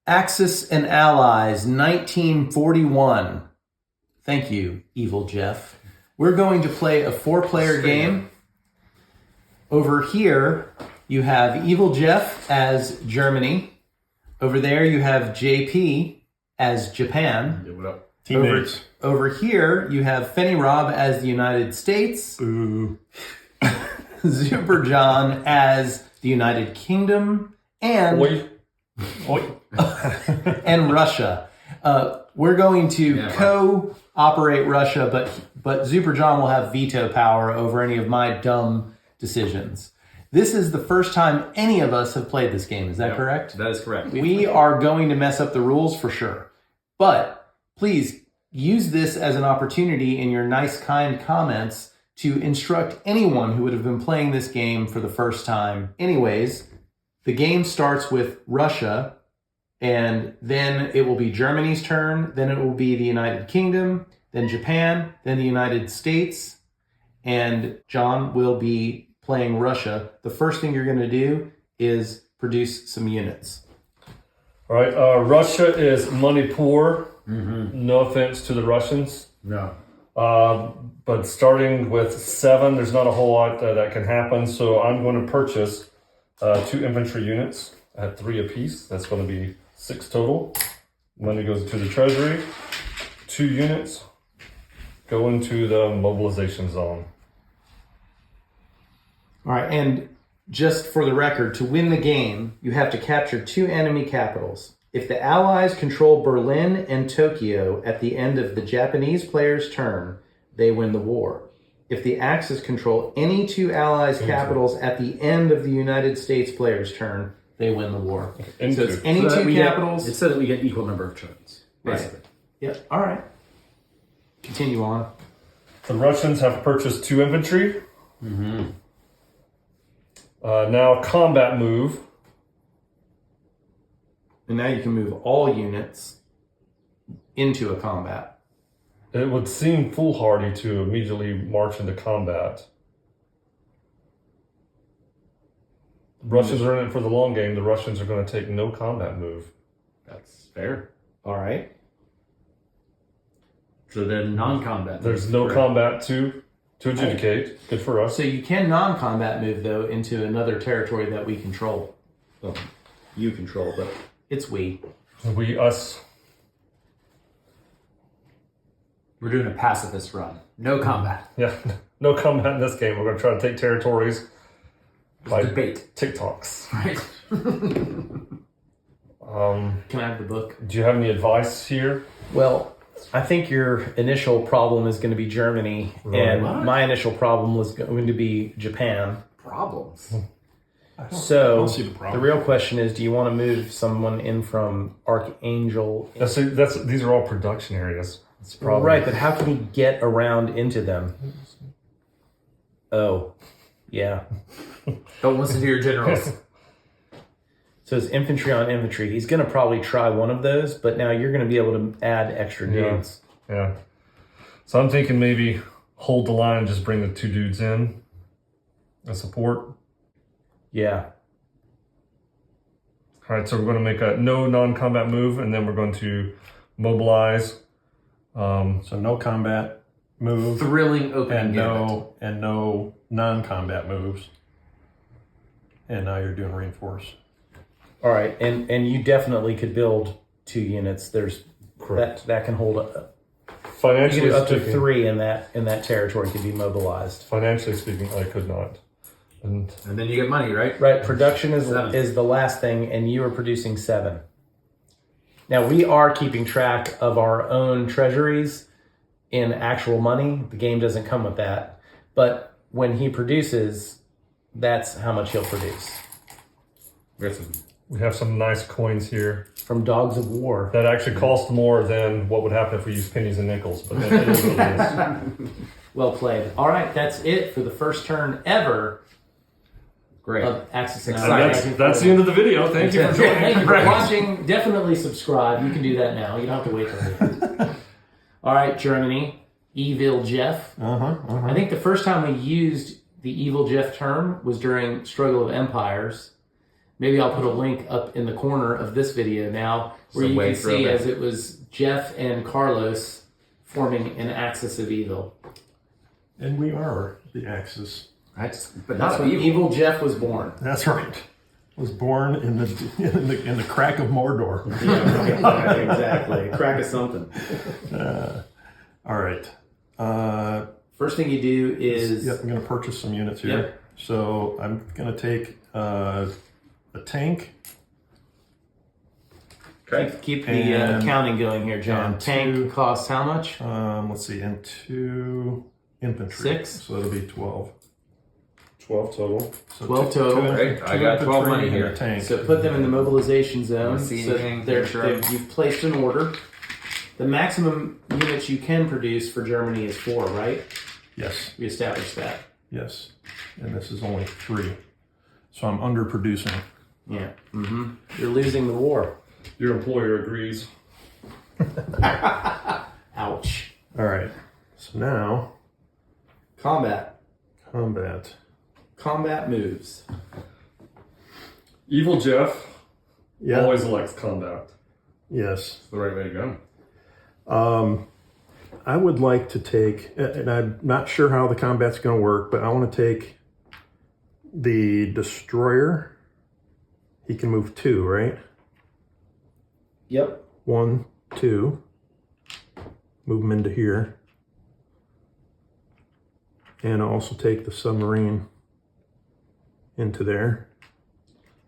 Axis and Allies, 1941. Thank you, Evil Jeff. We're going to play a 4-player game. Over here, you have Evil Jeff as Germany. Over there, you have JP as Japan. Yeah, what up? Teammates. Over here, you have Fenny Rob as the United States. Ooh. Super John as the United Kingdom. And and Russia. We're going to co-operate Russia, but Super John will have veto power over any of my dumb decisions. This is the first time any of us have played this game. Is that correct? That is correct. We are going to mess up the rules for sure. But please use this as an opportunity in your nice, kind comments to instruct anyone who would have been playing this game for the first time. Anyways, the game starts with Russia, and then it will be Germany's turn, then it will be the United Kingdom, then Japan, then the United States, and John will be playing Russia. The first thing you're going to do is produce some units. All right, Russia is money poor. Mm-hmm. No offense to the Russians. No. But starting with 7, there's not a whole lot that can happen. So I'm going to purchase 2 infantry units at 3 apiece. That's going to be 6 total. Money goes to the treasury. 2 units go into the mobilization zone. All right, and just for the record, to win the game, you have to capture 2 enemy capitals. If the Allies control Berlin and Tokyo at the end of the Japanese player's turn, they win the war. If the Axis control any 2 Allies' capitals at the end of the United States player's turn, they win the war. So it's any 2 capitals. It said that we get equal number of turns, basically. Right. Yep. All right. Continue on. The Russians have purchased 2 infantry. Mm-hmm. Now combat move. And now you can move all units into a combat. It would seem foolhardy to immediately march into combat. Russians are in it for the long game. The Russians are going to take no combat move. That's fair. All right. So then non-combat. There's no combat to adjudicate. Good for us. So you can non-combat move, though, into another territory that we control. Well, you control, but it's we. We, us. We're doing a pacifist run. No combat. Yeah, no combat in this game. We're going to try to take territories by debate. TikToks. Right. Can I have the book? Do you have any advice here? Well, I think your initial problem is going to be Germany, and my initial problem was going to be Japan. Problems? So I don't see the problem. The real question is, do you want to move someone in from Archangel? These are all production areas. That's the problem. Right, but how can he get around into them? Oh, yeah. Don't listen to your generals. So it's infantry on infantry. He's going to probably try one of those, but now you're going to be able to add extra dudes. Yeah. So I'm thinking maybe hold the line and just bring the 2 dudes in as support. Yeah. All right, so we're going to make a no non-combat move, and then we're going to mobilize. So no combat move. Thrilling opening and no non-combat moves. And now you're doing reinforce. All right, and you definitely could build 2 units. There's that can hold Financially you can do up to speaking, 3 in that territory could be mobilized. Financially speaking, I could not. And then you get money, right? Right. Production is 7. is the last thing, and you are producing 7. Now we are keeping track of our own treasuries in actual money. The game doesn't come with that, but when he produces, that's how much he'll produce. We have some nice coins here. From Dogs of War. That actually cost more than what would happen if we used pennies and nickels, but it is what it is. Well played. All right, that's it for the first turn ever. Great. Of Axis and And Allies. that's the end of the video. Thank you for joining. Thank you for watching. Definitely subscribe. You can do that now. You don't have to wait till the end. All right, Germany. Evil Jeff. I think the first time we used the Evil Jeff term was during Struggle of Empires. Maybe I'll put a link up in the corner of this video now where you can see as it was Jeff and Carlos forming an axis of evil. And we are the Axis. Right? But That's not when evil. Evil Jeff was born. That's right. Was born in the crack of Mordor. Yeah, exactly. Crack of something. All right. First thing you do is... Yep, I'm going to purchase some units here. Yep. So I'm going to take a tank. Okay. Keep the counting going here, John. and Tank two- costs how much? Let's see, and 2 infantry. 6? So that'll be 12. 12 total. So 12 total. Great. I got 12 money and here. a tank. So put them in the mobilization zone. See So anything? you've placed an order. The maximum units you can produce for Germany is 4, right? Yes, We established that. yes. And this is only 3. So I'm underproducing. Yeah. Mm-hmm. You're losing the war. Your employer agrees. Ouch. All right. So now, Combat. combat. Combat moves. Evil Jeff Yeah. always elects combat. Yes. It's the right way to go. I would like to take, and I'm not sure how the combat's going to work, but I want to take the destroyer. He can move 2, right? Yep. 1, 2. Move him into here. And I'll also take the submarine into there.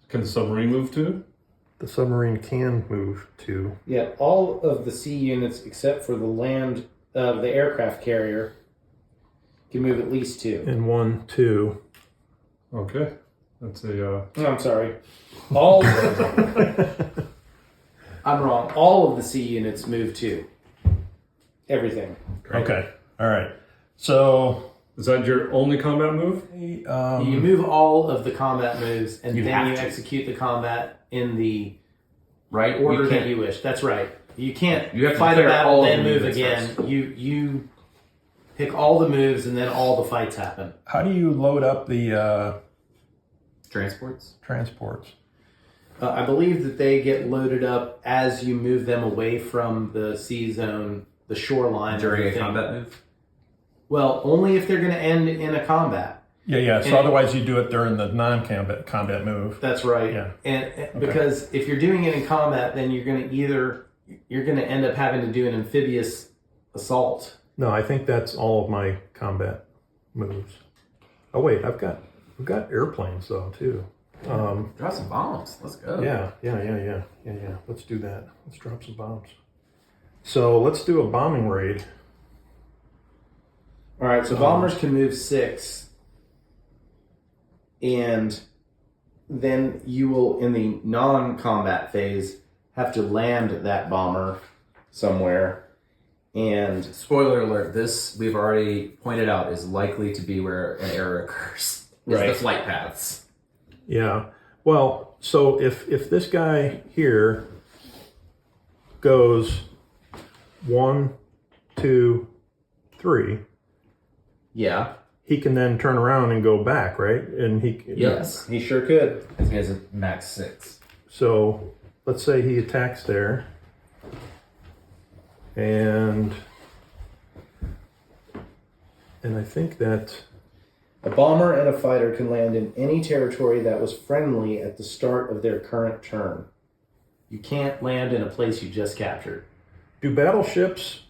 Can the submarine move too? The submarine can move 2. Yeah, all of the sea units except for the aircraft carrier can move at least 2. And 1, 2. Okay. That's a. I'm sorry. All. I'm wrong. All of the sea units move 2. Everything. Okay. All right. So Is that your only combat move? You move all of the combat moves, and You then have you to. execute the combat in the Right? order You that can't- you wish. That's right. You can't You have to fight a declare battle all then of the move movements again. first. You pick all the moves, and then all the fights happen. how do you load up the Transports? transports? I believe that they get loaded up as you move them away from the sea zone, the shoreline. During a everything. combat move? Well, only if they're going to end in a combat. Yeah. So And- otherwise you do it during the non-combat move. That's right. Yeah. And because if you're doing it in combat, then you're going to end up having to do an amphibious assault. No, I think that's all of my combat moves. Oh wait, we've got airplanes though too. Drop some bombs. Let's go. Yeah. Let's do that. Let's drop some bombs. So let's do a bombing raid. All right, so bombers can move 6, and then you will, in the non-combat phase, have to land that bomber somewhere. And Spoiler alert, this, we've already pointed out, is likely to be where an error occurs. Is Right. the flight paths. Yeah. Well, so if this guy here goes 1, 2, 3, yeah, he can then turn around and go back, right? And Yes. he sure could. Because he has a max 6. So let's say he attacks there, and I think that A bomber and a fighter can land in any territory that was friendly at the start of their current turn. You can't land in a place you just captured. do battleships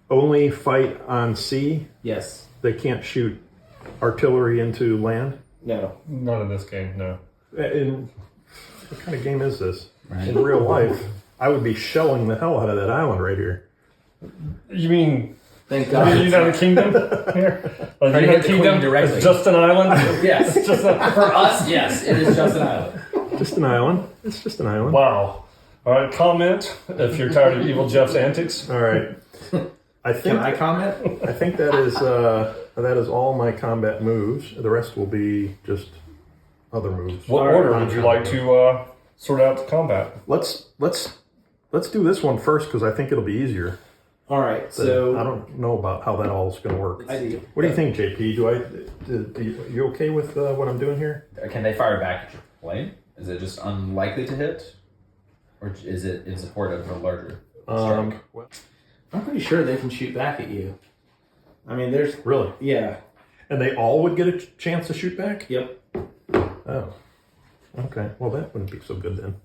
only fight on sea? Yes. They can't shoot artillery into land? No. Not in this game, no. In, what kind of game is this? Right. In real life, I would be shelling the hell out of that island right here. You mean Thank the God. United Kingdom here? Like, Try to hit the Queen directly. is just an island? Yes. It's just a, For us, yes, it is just an island. Just an island. It's just an island. wow. All right, comment if you're tired of Evil Jeff's antics. All right. I Can think I comment? I think that is all my combat moves. The rest will be just other moves. What order would you like to sort out the combat? Let's do this one first because I think it'll be easier. All right, But so I don't know about how that all is going to work. I do. What do you think, JP? You okay with what I'm doing here? Can they fire back at your plane? Is it just unlikely to hit? Or is it in support of a larger strike? I'm pretty sure they can shoot back at you. I mean, there's Really? yeah. And they all would get a chance to shoot back? Yep. Oh. Okay. Well, that wouldn't be so good then.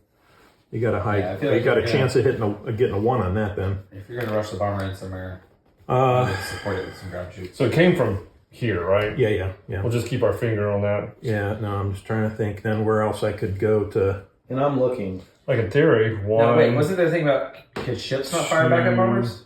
You got a high. Yeah, I feel you like got a you're chance of getting a 1 on that then. If you're going to rush the bomber in somewhere, support it with some ground shoots. So it came from here, right? Yeah. We'll just keep our finger on that. Yeah. No, I'm just trying to think then where else I could go to. And I'm looking. Like in theory, 1, No, wait, wasn't there a thing about could ships not fire back at bombers?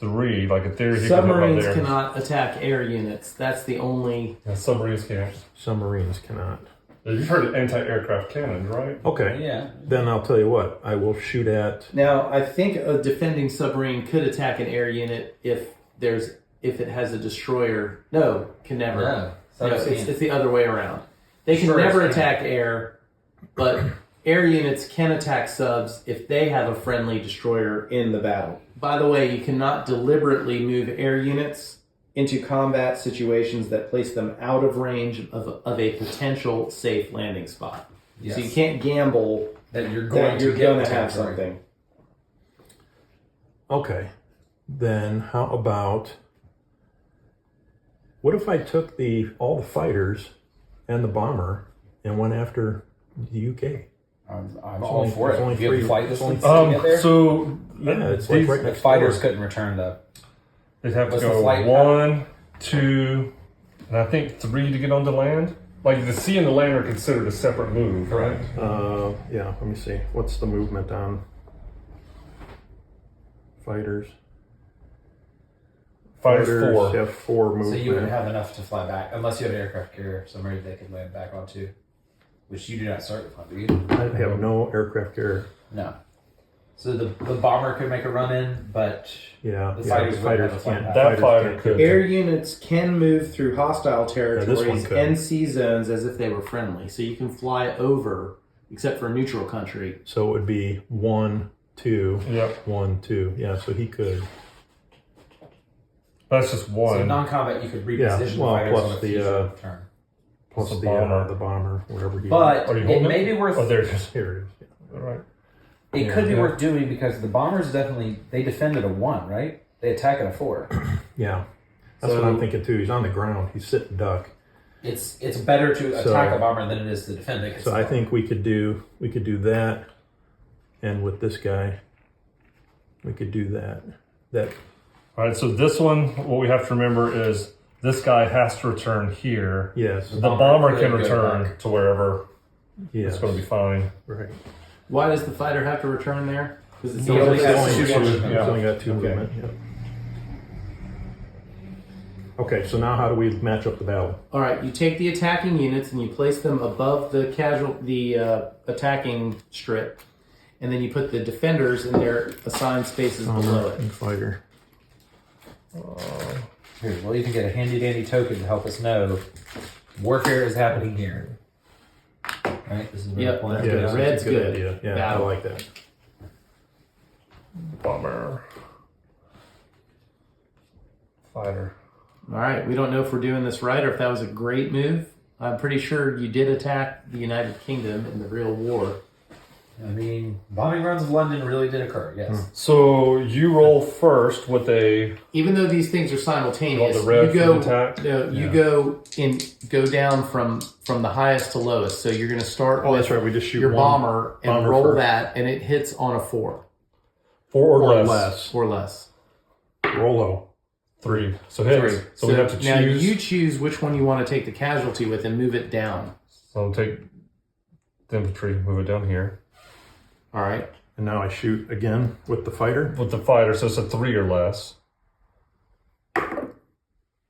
3. Like in theory, he could live up Submarines there. cannot attack air units. That's the only. Yeah, submarines can't. Submarines cannot. You've heard of anti-aircraft cannons, right? Okay. Yeah. Then I'll tell you what. I will shoot at. Now, I think a defending submarine could attack an air unit if it has a destroyer. No, can never. No, It's the other way around. They can Destroyers never can. attack air, but air units can attack subs if they have a friendly destroyer in the battle. By the way, you cannot deliberately move air units into combat situations that place them out of range of a potential safe landing spot. Yes. So you can't gamble That you're that going you're to going get to have territory. something. Okay. Then how about? What if I took all the fighters and the bomber and went after the UK? I'm It's all only- for it's it. only If you have three- flight it's distance only- to get there, So Yeah, it's these- like right the next fighters door. couldn't return the. they'd have to What's the go flight 1, 2, and I think 3 to get onto land. Like the sea and the land are considered a separate move, right? Yeah. Let me see. What's the movement on fighters? Fighters 4. have 4 So movement. you wouldn't have enough to fly back unless you have an aircraft carrier somewhere they could land back onto, which you do not start with, do you? I have no aircraft carrier. No. So the bomber could make a run in, but Yeah, The yeah, fighters the wouldn't fighters have a flight can't. path. That fighters fighter can't could. get Air units can move through hostile this one territories could. and sea zones as if they were friendly. So you can fly over, except for a neutral country. So it would be 1, 2, Yep. 1, 2. Yeah, so he could. That's just so 1. non-combat you could Yeah, reposition well, fighters plus on a the, future turn. Plus The the bomber. bomber, whatever he. But Are you it holding may be worth. Oh, there it is. here it is. All right. It could be Yeah. worth doing because the bombers definitely they defend at a 1, right? They attack at a 4. Yeah, that's So- what I'm thinking too. He's on the ground. He's sitting duck. It's better to So- attack a bomber than it is to defend it. So I think we could do that, and with this guy, we could do that. All right. So this one, what we have to remember is this guy has to return here. Yes, The bomber could can go return back. to wherever. yes, It's going to be fine. right. Why does the fighter have to return there? Because it's He only only has He's two only, movement. he's only got 2 Okay. movement. Yeah. Okay, so now how do we match up the battle? All right, you take the attacking units and you place them above the attacking strip, and then you put the defenders in their assigned spaces below it. And fighter. Here, we'll even get a handy dandy token to help us know warfare is happening here. Right? This is where Yep. the point Yeah, is. that's red's a good good. idea. Yeah, Battle. I like that. Bomber. Fighter. All right, we don't know if we're doing this right or if that was a great move. I'm pretty sure you did attack the United Kingdom in the real war. I mean, bombing runs of London really did occur, yes. So you roll first with a. Even though these things are simultaneous, You want the red you go for the attack? no, you Yeah. go down from the highest to lowest. So you're going to start Oh, with that's right. We just shoot your one bomber and bomber roll first. that, and it hits on a 4 4 or Or less. less. or less. Rolo. 3. So hit. 3. So we have to now choose. you choose which one you want to take the casualty with and move it down. So I'll take the infantry, move it down here. All right. And now I shoot again with the fighter. With the fighter, so it's a 3 or less.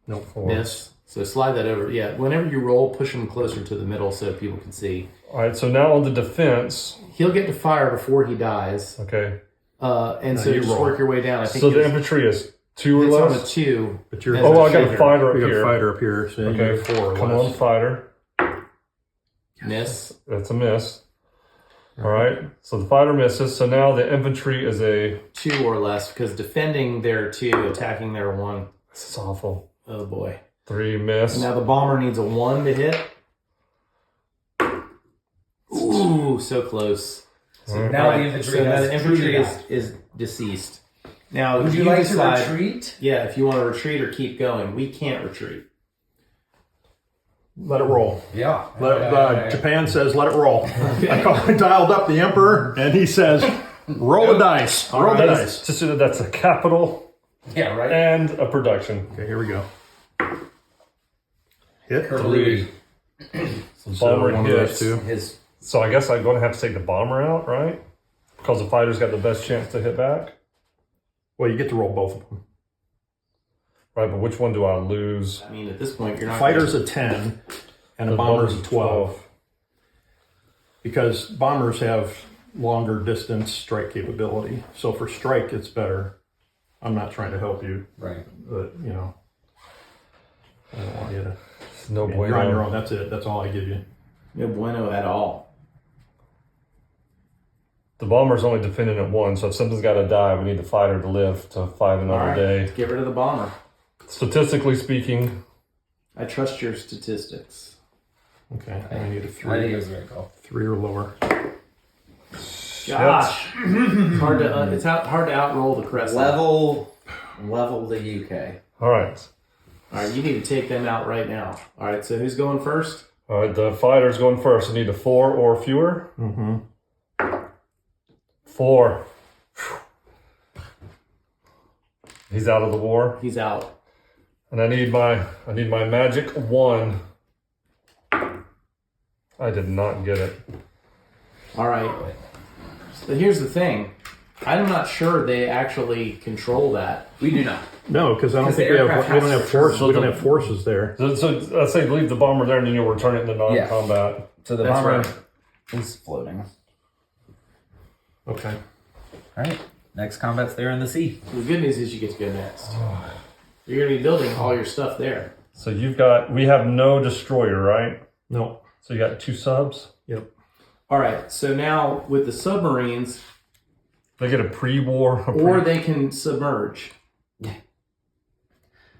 Nope. 4. Miss. So slide that over. Yeah. Whenever you roll, push them closer to the middle so people can see. All right, so now on the defense. He'll get to fire before he dies. Okay. And No, so you just roll. work your way down. I think So the it's infantry is 2 or on a less. 2. But you're. Oh, I got a fighter up We got here. a fighter up here. So Okay. you're 4 or Come less. on, fighter. Miss. That's a miss. All right. So the fighter misses. So now the infantry is a 2 or less, because defending their 2, attacking their 1. This is awful. Oh boy. 3 miss. And now the bomber needs a 1 to hit. Ooh, so close. Alright. Now the infantry now has the infantry retreated. is deceased. Now, Would if you like decide, to retreat? Yeah, if you want to retreat or keep going, we can't retreat. Let it roll. Yeah. Japan says let it roll. I dialed up the emperor, and he says, roll the dice. Roll the dice. Just so that that's a capital Yeah, right. and a production. Okay, here we go. Hit. Louis. Bomber one of those hits. two. His So I guess I'm going to have to take the bomber out, right? Because the fighter's got the best chance to hit back. Well, you get to roll both of them. Right, but which one do I lose? I mean, at this point, you're not. Fighter's a 10, and a The bomber's a bomber's 12. Because bombers have longer distance strike capability. So for strike, it's better. I'm not trying to help you, right. but, you know, I don't want you to No you're on your bueno. own. That's it. That's all I give you. No bueno at all. The bomber's only defending at 1, so if something's got to die, we need the fighter to live to fight All another right, day. get rid of the bomber. Statistically speaking, I trust your statistics. Okay, I need a I think 3. it was very cool. 3 or lower. Gosh, hard to hard to outroll the crest. Level the UK. all right. All right, you need to take them out right now. All right, so who's going first? All right, the fighter's going first. I need a 4 or fewer. Mm-hmm. 4. He's out of the war. He's out. And I need my magic 1. I did not get it. All right. So here's the thing. I'm not sure they actually control that. We do not. No, because I don't 'Cause think the we aircraft don't has have to forces. We don't return. have forces there. So let's say leave the bomber there and then you'll return it into non-combat. So the That's bomber right. is floating. Okay. All right. Next combat's there in the sea. The good news is you get to go next. You're going to be building all your stuff there. So we have no destroyer, right? No. So you got 2 subs. Yep. All right, so now with the submarines, They get a pre-war. or they can submerge.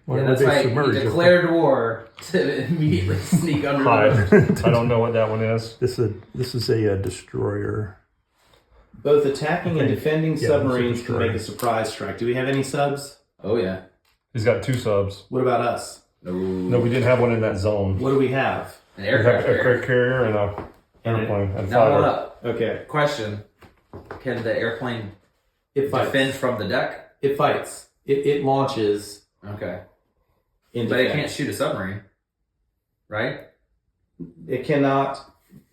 Why Yeah, would that's they why submerge he if declared war to immediately sneak under the Hide. I don't know what that one is. This is a destroyer. Both attacking and defending Yeah, submarines that's a can make a destroyer. surprise strike. Do we have any subs? Oh yeah. He's got 2 subs. What about us? No, we didn't have one in that zone. What do we have? An We have aircraft a carrier. carrier and a And it- airplane and Now hold fighter. up. Okay, Question: Can the airplane it fights. defend from the deck? It fights. It launches. Okay, In but it defense. can't shoot a submarine, right? It cannot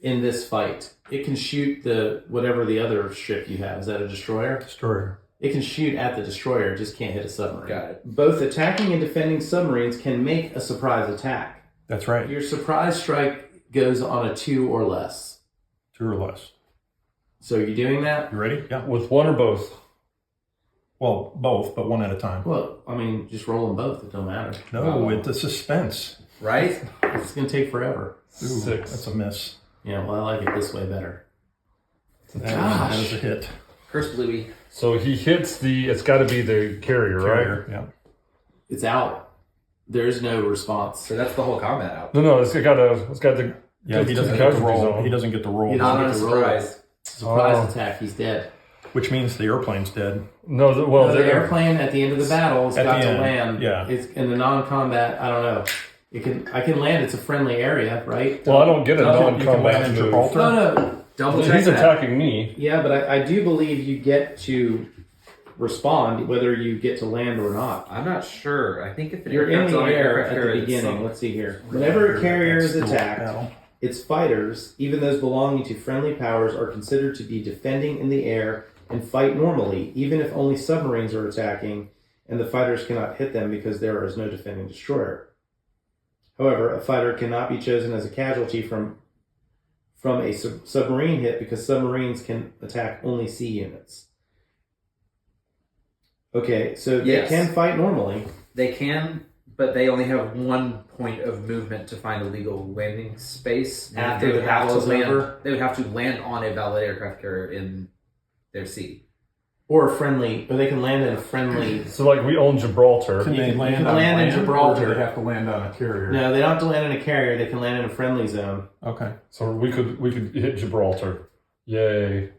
in this fight. It can shoot whatever the other ship you have. Is that a destroyer? Destroyer. It can shoot at the destroyer, it just can't hit a submarine. Got it. Both attacking and defending submarines can make a surprise attack. That's right. Your surprise strike goes on a 2 or less. 2 or less. So are you doing that? You ready? Yeah. With 1 or both. Well, both, but one at a time. Well, I mean, just roll them both. It don't matter. No, it's a suspense. Right? It's going to take forever. Ooh, 6. That's a miss. Yeah, well, I like it this way better. That is a hit. Curse Bluey. So he hits it's got to be the carrier, right? Carrier, yeah. It's out. There's no response. So that's the whole combat out. No, it's got the. Yeah, he It's doesn't a get the casualty roll. zone. He doesn't get the roll, He Not doesn't on a get to roll. surprise. Surprise Oh. attack. He's dead. which means the airplane's dead. No, No, the airplane at the end of the battle has At got the to end, land. yeah. It's in the non-combat. I don't know. I can land. It's a friendly area, right? Well, I don't get a You can non-combat land in move. Gibraltar. No. Double check He's that. attacking me. Yeah, but I do believe you get to respond whether you get to land or not. I'm not sure. I think if You're in aircraft's the on an air aircraft at the carrier, it's beginning. some- Let's see here. Whenever a carrier is That's the attacked, battle. its fighters, even those belonging to friendly powers, are considered to be defending in the air and fight normally, even if only submarines are attacking and the fighters cannot hit them because there is no defending destroyer. However, a fighter cannot be chosen as a casualty from a submarine hit because submarines can attack only sea units. Okay, so they Yes. can fight normally. They can, But they only have one point of movement to find a legal landing space. After They the would have battle to is land. over? They would have to land on a valid aircraft carrier in their sea. Or a friendly, or they can land in a friendly. So like we own Gibraltar. Can they can land on land in land, Gibraltar. or do they have to land on a carrier? No, they don't have to land in a carrier. They can land in a friendly zone. Okay. So we could hit Gibraltar. Yay.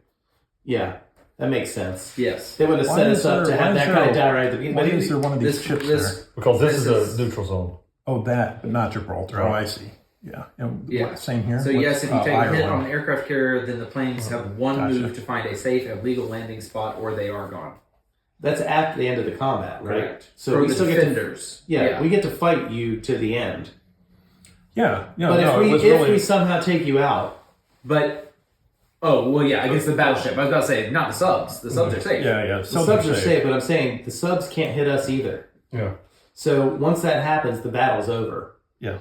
Yeah, that makes sense. Yes. They would have Why set is us up there- to have why is that there kind a- of data right at the beginning. Why But is there one of these chips there? Because this This is is- a neutral zone. Oh, that, but not Gibraltar. Oh, I see. Yeah. And Yeah. what, same here? So What's, yes, if you take a hit Ireland? on an aircraft carrier, then the planes have one Gotcha. move to find a safe and legal landing spot, or they are gone. That's at the end of the combat, right? Correct. So For we the still get to, defenders. we get to fight you to the end. Yeah. Yeah. But no, it was if really, we somehow take you out, But against the battleship. I was about to say not the subs. The subs are safe. yeah. the subs are safe. But I'm saying the subs can't hit us either. Yeah. So once that happens, the battle's over. Yeah.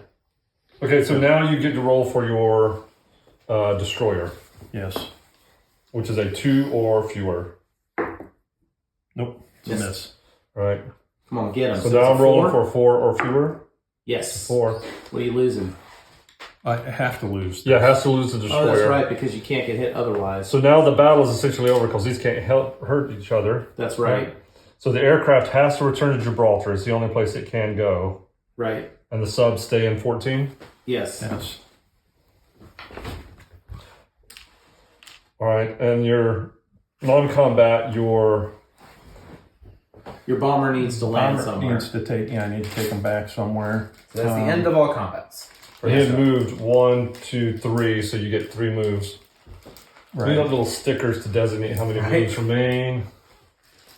Okay, so now you get to roll for your destroyer, Yes. which is a 2 or fewer. Nope. It's Yes. a miss. Right. Come on, get them. So now I'm rolling for 4 or fewer. Yes. 4. What are you losing? I have to lose. Yeah, has to lose the destroyer. Oh, that's right, because you can't get hit otherwise. So now the battle is essentially over because these can't hurt each other. That's right. So the aircraft has to return to Gibraltar. It's the only place it can go. Right. And the subs stay in 14. Yes. Yes. All right, and your non-combat, your Your bomber needs to land Bomber somewhere. needs to take. Yeah, I need to take them back somewhere. So that's the end of all combats. he had moved 1, 2, 3, so you get 3 moves. We need Right. little stickers to designate how many Right. moves remain.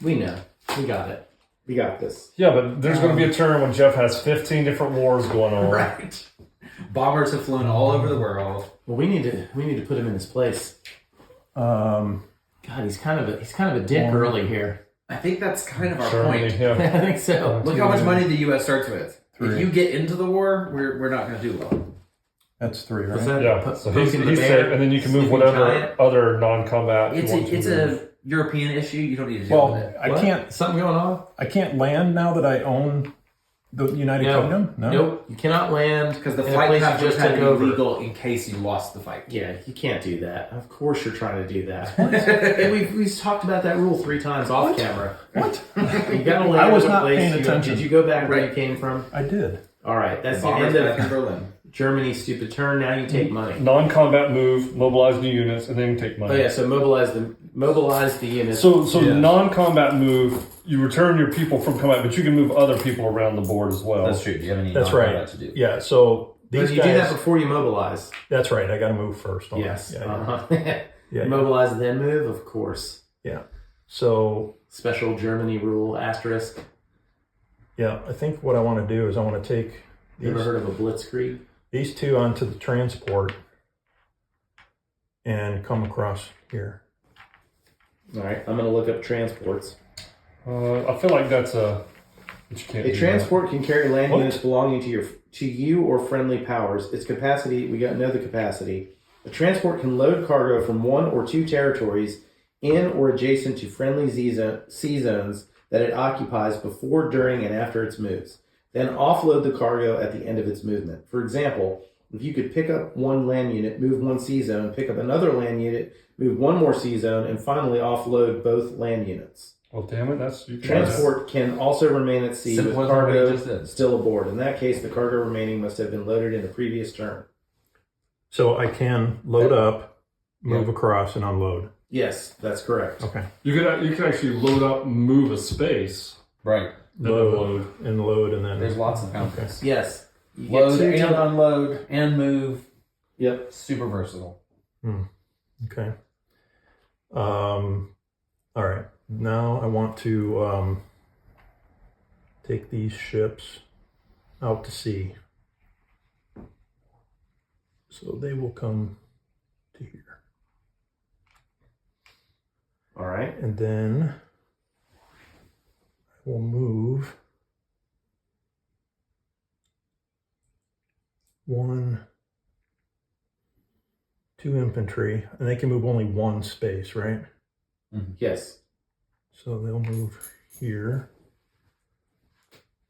We know. We got it. We got this. Yeah, but there's going to be a turn when Jeff has 15 different wars going on. Right. Bombers have flown all over the world. Well, we need to put him in his place. God, he's kind of a dick early here. I think that's kind of our Germany, point. yeah. I think so. Look how much money the U.S. starts with. If 3. you get into the war, we're not going to do well. That's 3, right? Is that Yeah, po- so he's poking the safe, bear? and then you can move Sleeping whatever giant? other non-combat It's you want it's to move. a European issue. You don't need to deal Well, with it. I What? can't. Something going on? I can't land now that I own the United Kingdom. No. Nope. You cannot land Because the in a flight place you path just just had took to be over. legal in case you lost the fight. Yeah, you can't do that. Of course you're trying to do that. Hey, we've talked about that rule 3 times off camera. What? You gotta land I was in a not place paying you- attention. Did you go back where Right. you came from? I did. All right, that's the Bombers end back in of Berlin. Germany's stupid turn. Now you take money. Non-combat move, mobilize new units, and then take money. Oh yeah, so mobilize the units. So Yeah. non-combat move, you return your people from combat, but you can move other people around the board as well. That's true. Do you have any That's non-combat right. to do? Yeah. So But these you do that guys. before you mobilize. That's right. I got to move first. don't I? Yes. Yeah. Uh-huh. Yeah. Mobilize then move, of course. Yeah. So Special Germany rule asterisk. yeah, I think what I want to do is I want to take You ever heard of a blitzkrieg? these 2 onto the transport and come across here. All right, I'm going to look up transports. I feel like that's a... But you can't A do transport can carry land What? units belonging to you or friendly powers. Its capacity, we got to know the capacity. A transport can load cargo from 1 or 2 territories in or adjacent to friendly sea zones that it occupies before, during, and after its moves. Then offload the cargo at the end of its movement. For example, if you could pick up 1 land unit, move 1 sea zone, pick up another land unit, move 1 more sea zone, and finally offload both land units. Well, damn it, that's... You can Transport can also remain at sea Simple with as what we cargo just did. still aboard. In that case, the cargo remaining must have been loaded in the previous turn. So I can load up, move across, and unload. Yes, that's correct. Okay. You could actually load up, move a space, Right. then Load and load, and then There's lots of benefits. Yes. You Load get and 2 unload and move. Yep. Super versatile. Okay. All right. Now I want to take these ships out to sea. So they will come to here. All right. And then I will move 1, 2 infantry, and they can move only 1 space, right? Yes. So they'll move here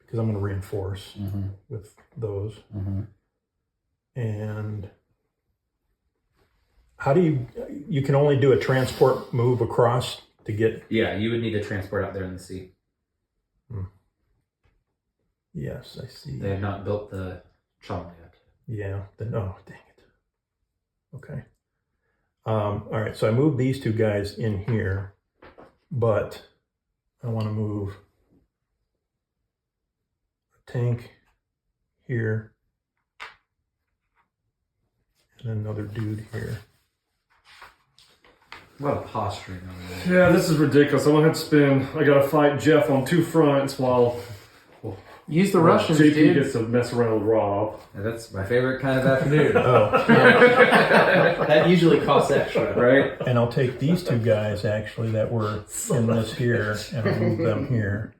because I'm going to reinforce with those. And how do you can only do a transport move across to get? Yeah, you would need a transport out there in the sea. Yes, I see. They have not built the channel yet. Yeah. Oh, dang it. Okay. All right. So I moved these two guys in here, but I want to move a tank here and another dude here. A lot of posturing on there. Yeah, this is ridiculous. I'm gonna have to spend. I gotta fight Jeff on two fronts while Use the Russians, JP dude. gets to mess around with Rob. Yeah, that's my favorite kind of afternoon. Oh, That usually costs extra. Right? and I'll take these two guys actually that were in this here and I'll move them here.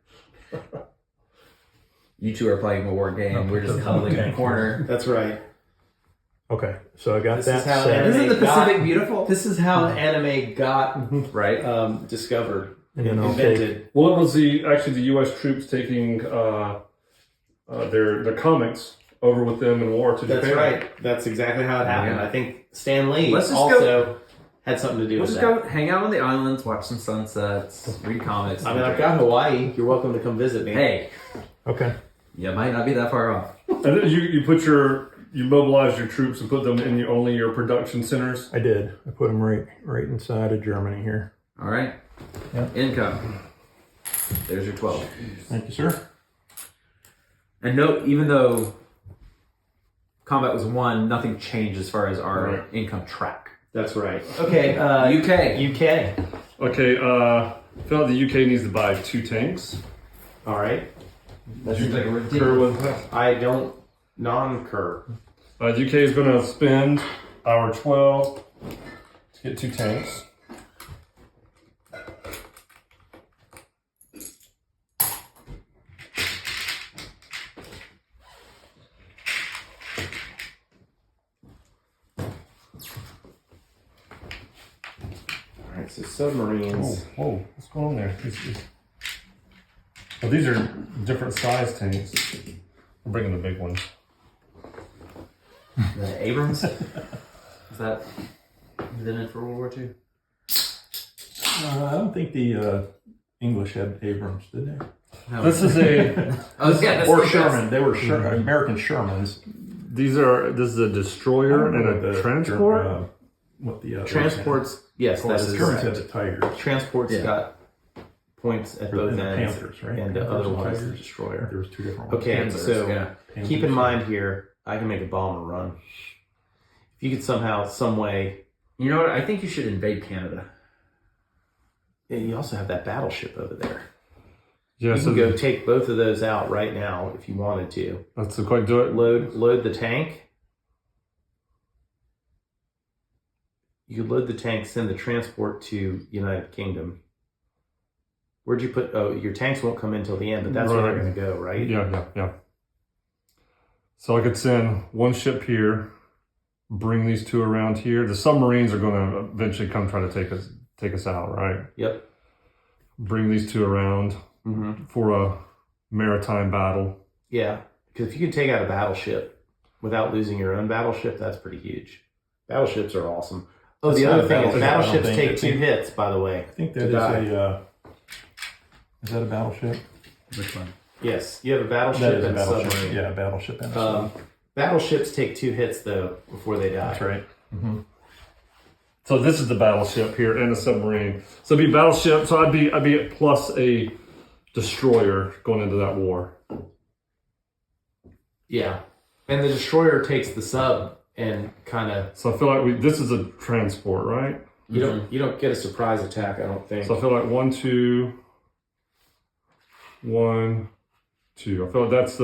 You two are playing a war game. We're just cuddling in a corner. That's right. Okay, so I got This that is how set. Isn't the Pacific got- beautiful? This is how anime got Right? discovered, And then I'll invented. Well, it was the U.S. troops taking their comics over with them in war to That's Japan. right. That's exactly how it happened. Yeah. I think Stan Lee Let's just also had something to do We'll with just that. go hang out on the islands, watch some sunsets, read comics. I mean, I've got Hawaii. You're welcome to come visit me. Hey, Okay. you might not be that far off. And then you mobilize your troops and put them in only your production centers. I did. I put them right inside of Germany here. All right. Yep. Income. There's your 12. Thank you, sir. And note, even though combat was 1, nothing changed as far as our income track. That's right. Okay. UK. UK. Okay, I feel like the UK needs to buy 2 tanks. All right. That seems like a Concur ridiculous. with that. I don't non-cur. The UK is going to spend our 12 to get 2 tanks. All right. So submarines. Whoa, what's going on there? Well, these are different size tanks. I'm bringing the big ones. The Abrams? Is that invented for World War II? I don't think the English had Abrams, did they? No. This is a. Oh, yeah, that's Or the Sherman. They were American Shermans. This is a destroyer and a transport. What the Transports. Yes, that is Shermans correct. had the Tigers. Transports Yeah. got points at both And the ends, Panthers, right? and the Panthers other and one is the Tigers. destroyer. There was 2 different ones. Okay, Panthers, so yeah. keep in mind here, I can make a bomber run. If you could somehow, some way, You know what? I think you should invade Canada. yeah, you also have that battleship over there. Yeah, You so can go take both of those out right now if you wanted to. that's the quite do it. Load the tank. You could load the tank, send the transport to United Kingdom. Where'd you put? Oh, your tanks won't come in till the end, but that's where they're Right. going to go, right? Yeah. So I could send 1 ship here, bring these 2 around here. The submarines are going to eventually come try to take us out, right? Yep. Bring these 2 around for a maritime battle. Yeah, because if you could take out a battleship without losing your own battleship, that's pretty huge. Battleships are awesome. Oh, That's the not other a thing is battleship, I don't battleships think. take 2 hits, by the way. I think that to is die. is that a battleship? Which one? Yes, you have a battleship That is a and a battleship. submarine. Yeah, a battleship and a submarine. Battleships take 2 hits though before they die. That's right. So this is the battleship here and the submarine. So it'd be battleship. So I'd be at plus a destroyer going into that war. Yeah, and the destroyer takes the sub and kind of So I feel like this is a transport, right? you don't get a surprise attack. I don't think. So I feel like 1, 2, 1, 2. I feel like that's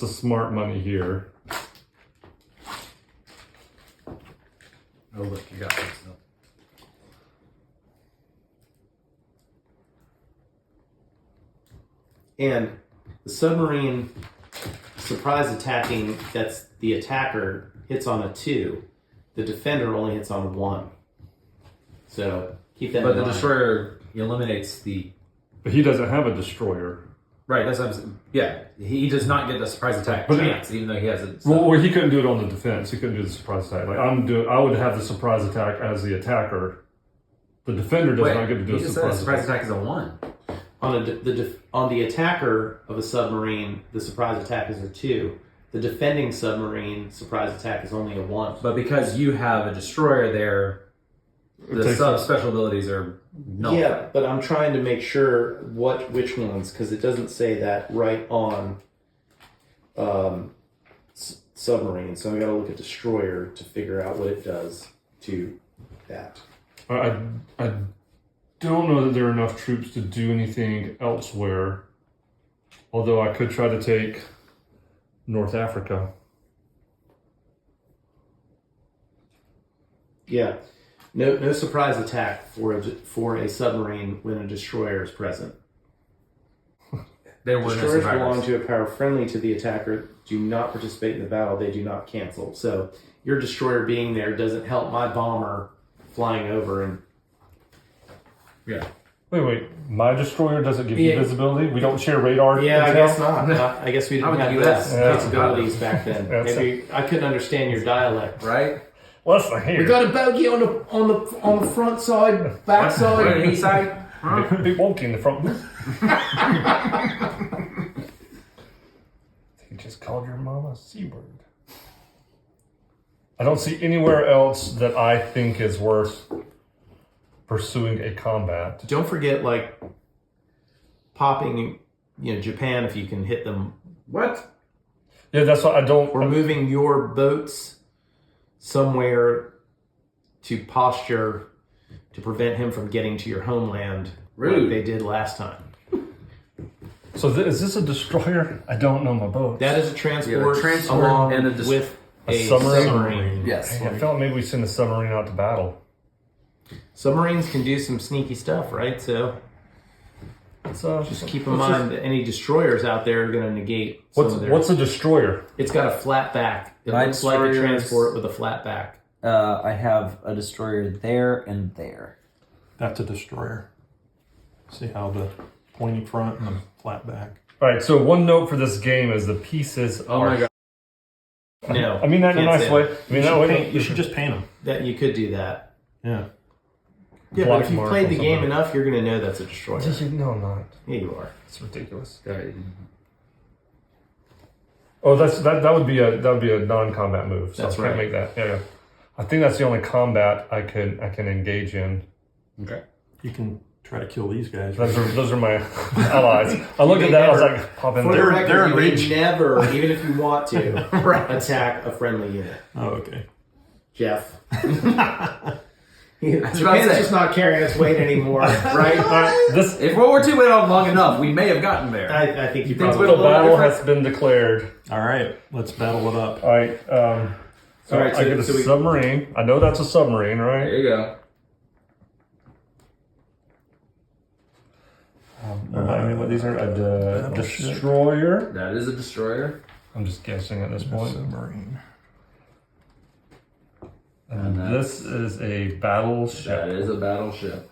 the smart money here. Oh, look, you got this. though. And the submarine surprise attacking, that's the attacker hits on a 2. The defender only hits on 1. So keep that But in the mind. destroyer eliminates the. But he doesn't have a destroyer. Right, that's what I'm saying. Yeah, he does not get the surprise attack chance, even though he has it. Well, he couldn't do it on the defense. He couldn't do the surprise attack. Like I would have the surprise attack as the attacker. The defender does not get to do a surprise attack is a 1. On the attacker of a submarine, the surprise attack is a 2. The defending submarine surprise attack is only a 1. But because you have a destroyer there, the special abilities are null. Yeah, but I'm trying to make sure which ones, because it doesn't say that right on submarine. So I got to look at destroyer to figure out what it does to that. I don't know that there are enough troops to do anything elsewhere. Although I could try to take North Africa. Yeah. No surprise attack for a submarine when a destroyer is present. There were Destroyers no belong to a power friendly to the attacker, do not participate in the battle, they do not cancel. So your destroyer being there doesn't help my bomber flying over and... Yeah. Wait. My destroyer doesn't give you visibility? We don't share radar? Yeah, I guess not. I guess we didn't have US those capabilities back then. Maybe I couldn't understand your dialect. Right? What's the here? We got a bogey on the front side, back side. What did he say? Big wonky in the front booth. He just called your mama a C-word. I don't see anywhere else that I think is worth pursuing a combat. Don't forget, like, popping, Japan if you can hit them. What? Yeah, that's what I don't... Or moving your boats somewhere to posture to prevent him from getting to your homeland like they did last time. So is this a destroyer? I don't know my boat. That is a transport, along and with a submarine. Yes. I felt maybe we send a submarine out to battle. Submarines can do some sneaky stuff, right? So just keep in mind that any destroyers out there are going to negate what's a destroyer? It's got a flat back. It looks like a transport with a flat back. I have a destroyer there and there. That's a destroyer. See how the pointy front and the flat back. All right, so one note for this game is the pieces Oh my god. No. I mean that in a nice way. You should just paint them. That you could do that. Yeah. Yeah, but if you've played the game enough, you're going to know that's a destroyer. No, I'm not. Yeah, you are. It's ridiculous. Right. Oh, that would be a non-combat move. So That's I can't right. make that. Yeah. I think that's the only combat I can engage in. Okay. You can try to kill these guys. Those are my allies. I looked at that. I was like, pop in For the there. record, you would never, even if you want to, attack a friendly unit. Oh, okay. Jeff. Japan's just not carrying its weight anymore, right? If World War II went on long enough, we may have gotten there. I think you Things probably went a The little battle different. has been declared. All right. Let's battle it up. All right. So All right, I get a submarine. I know that's a submarine, right? There you go. Remind me what these are. A destroyer. That is a destroyer. I'm just guessing at this point. Submarine. And this is a battleship. That is a battleship.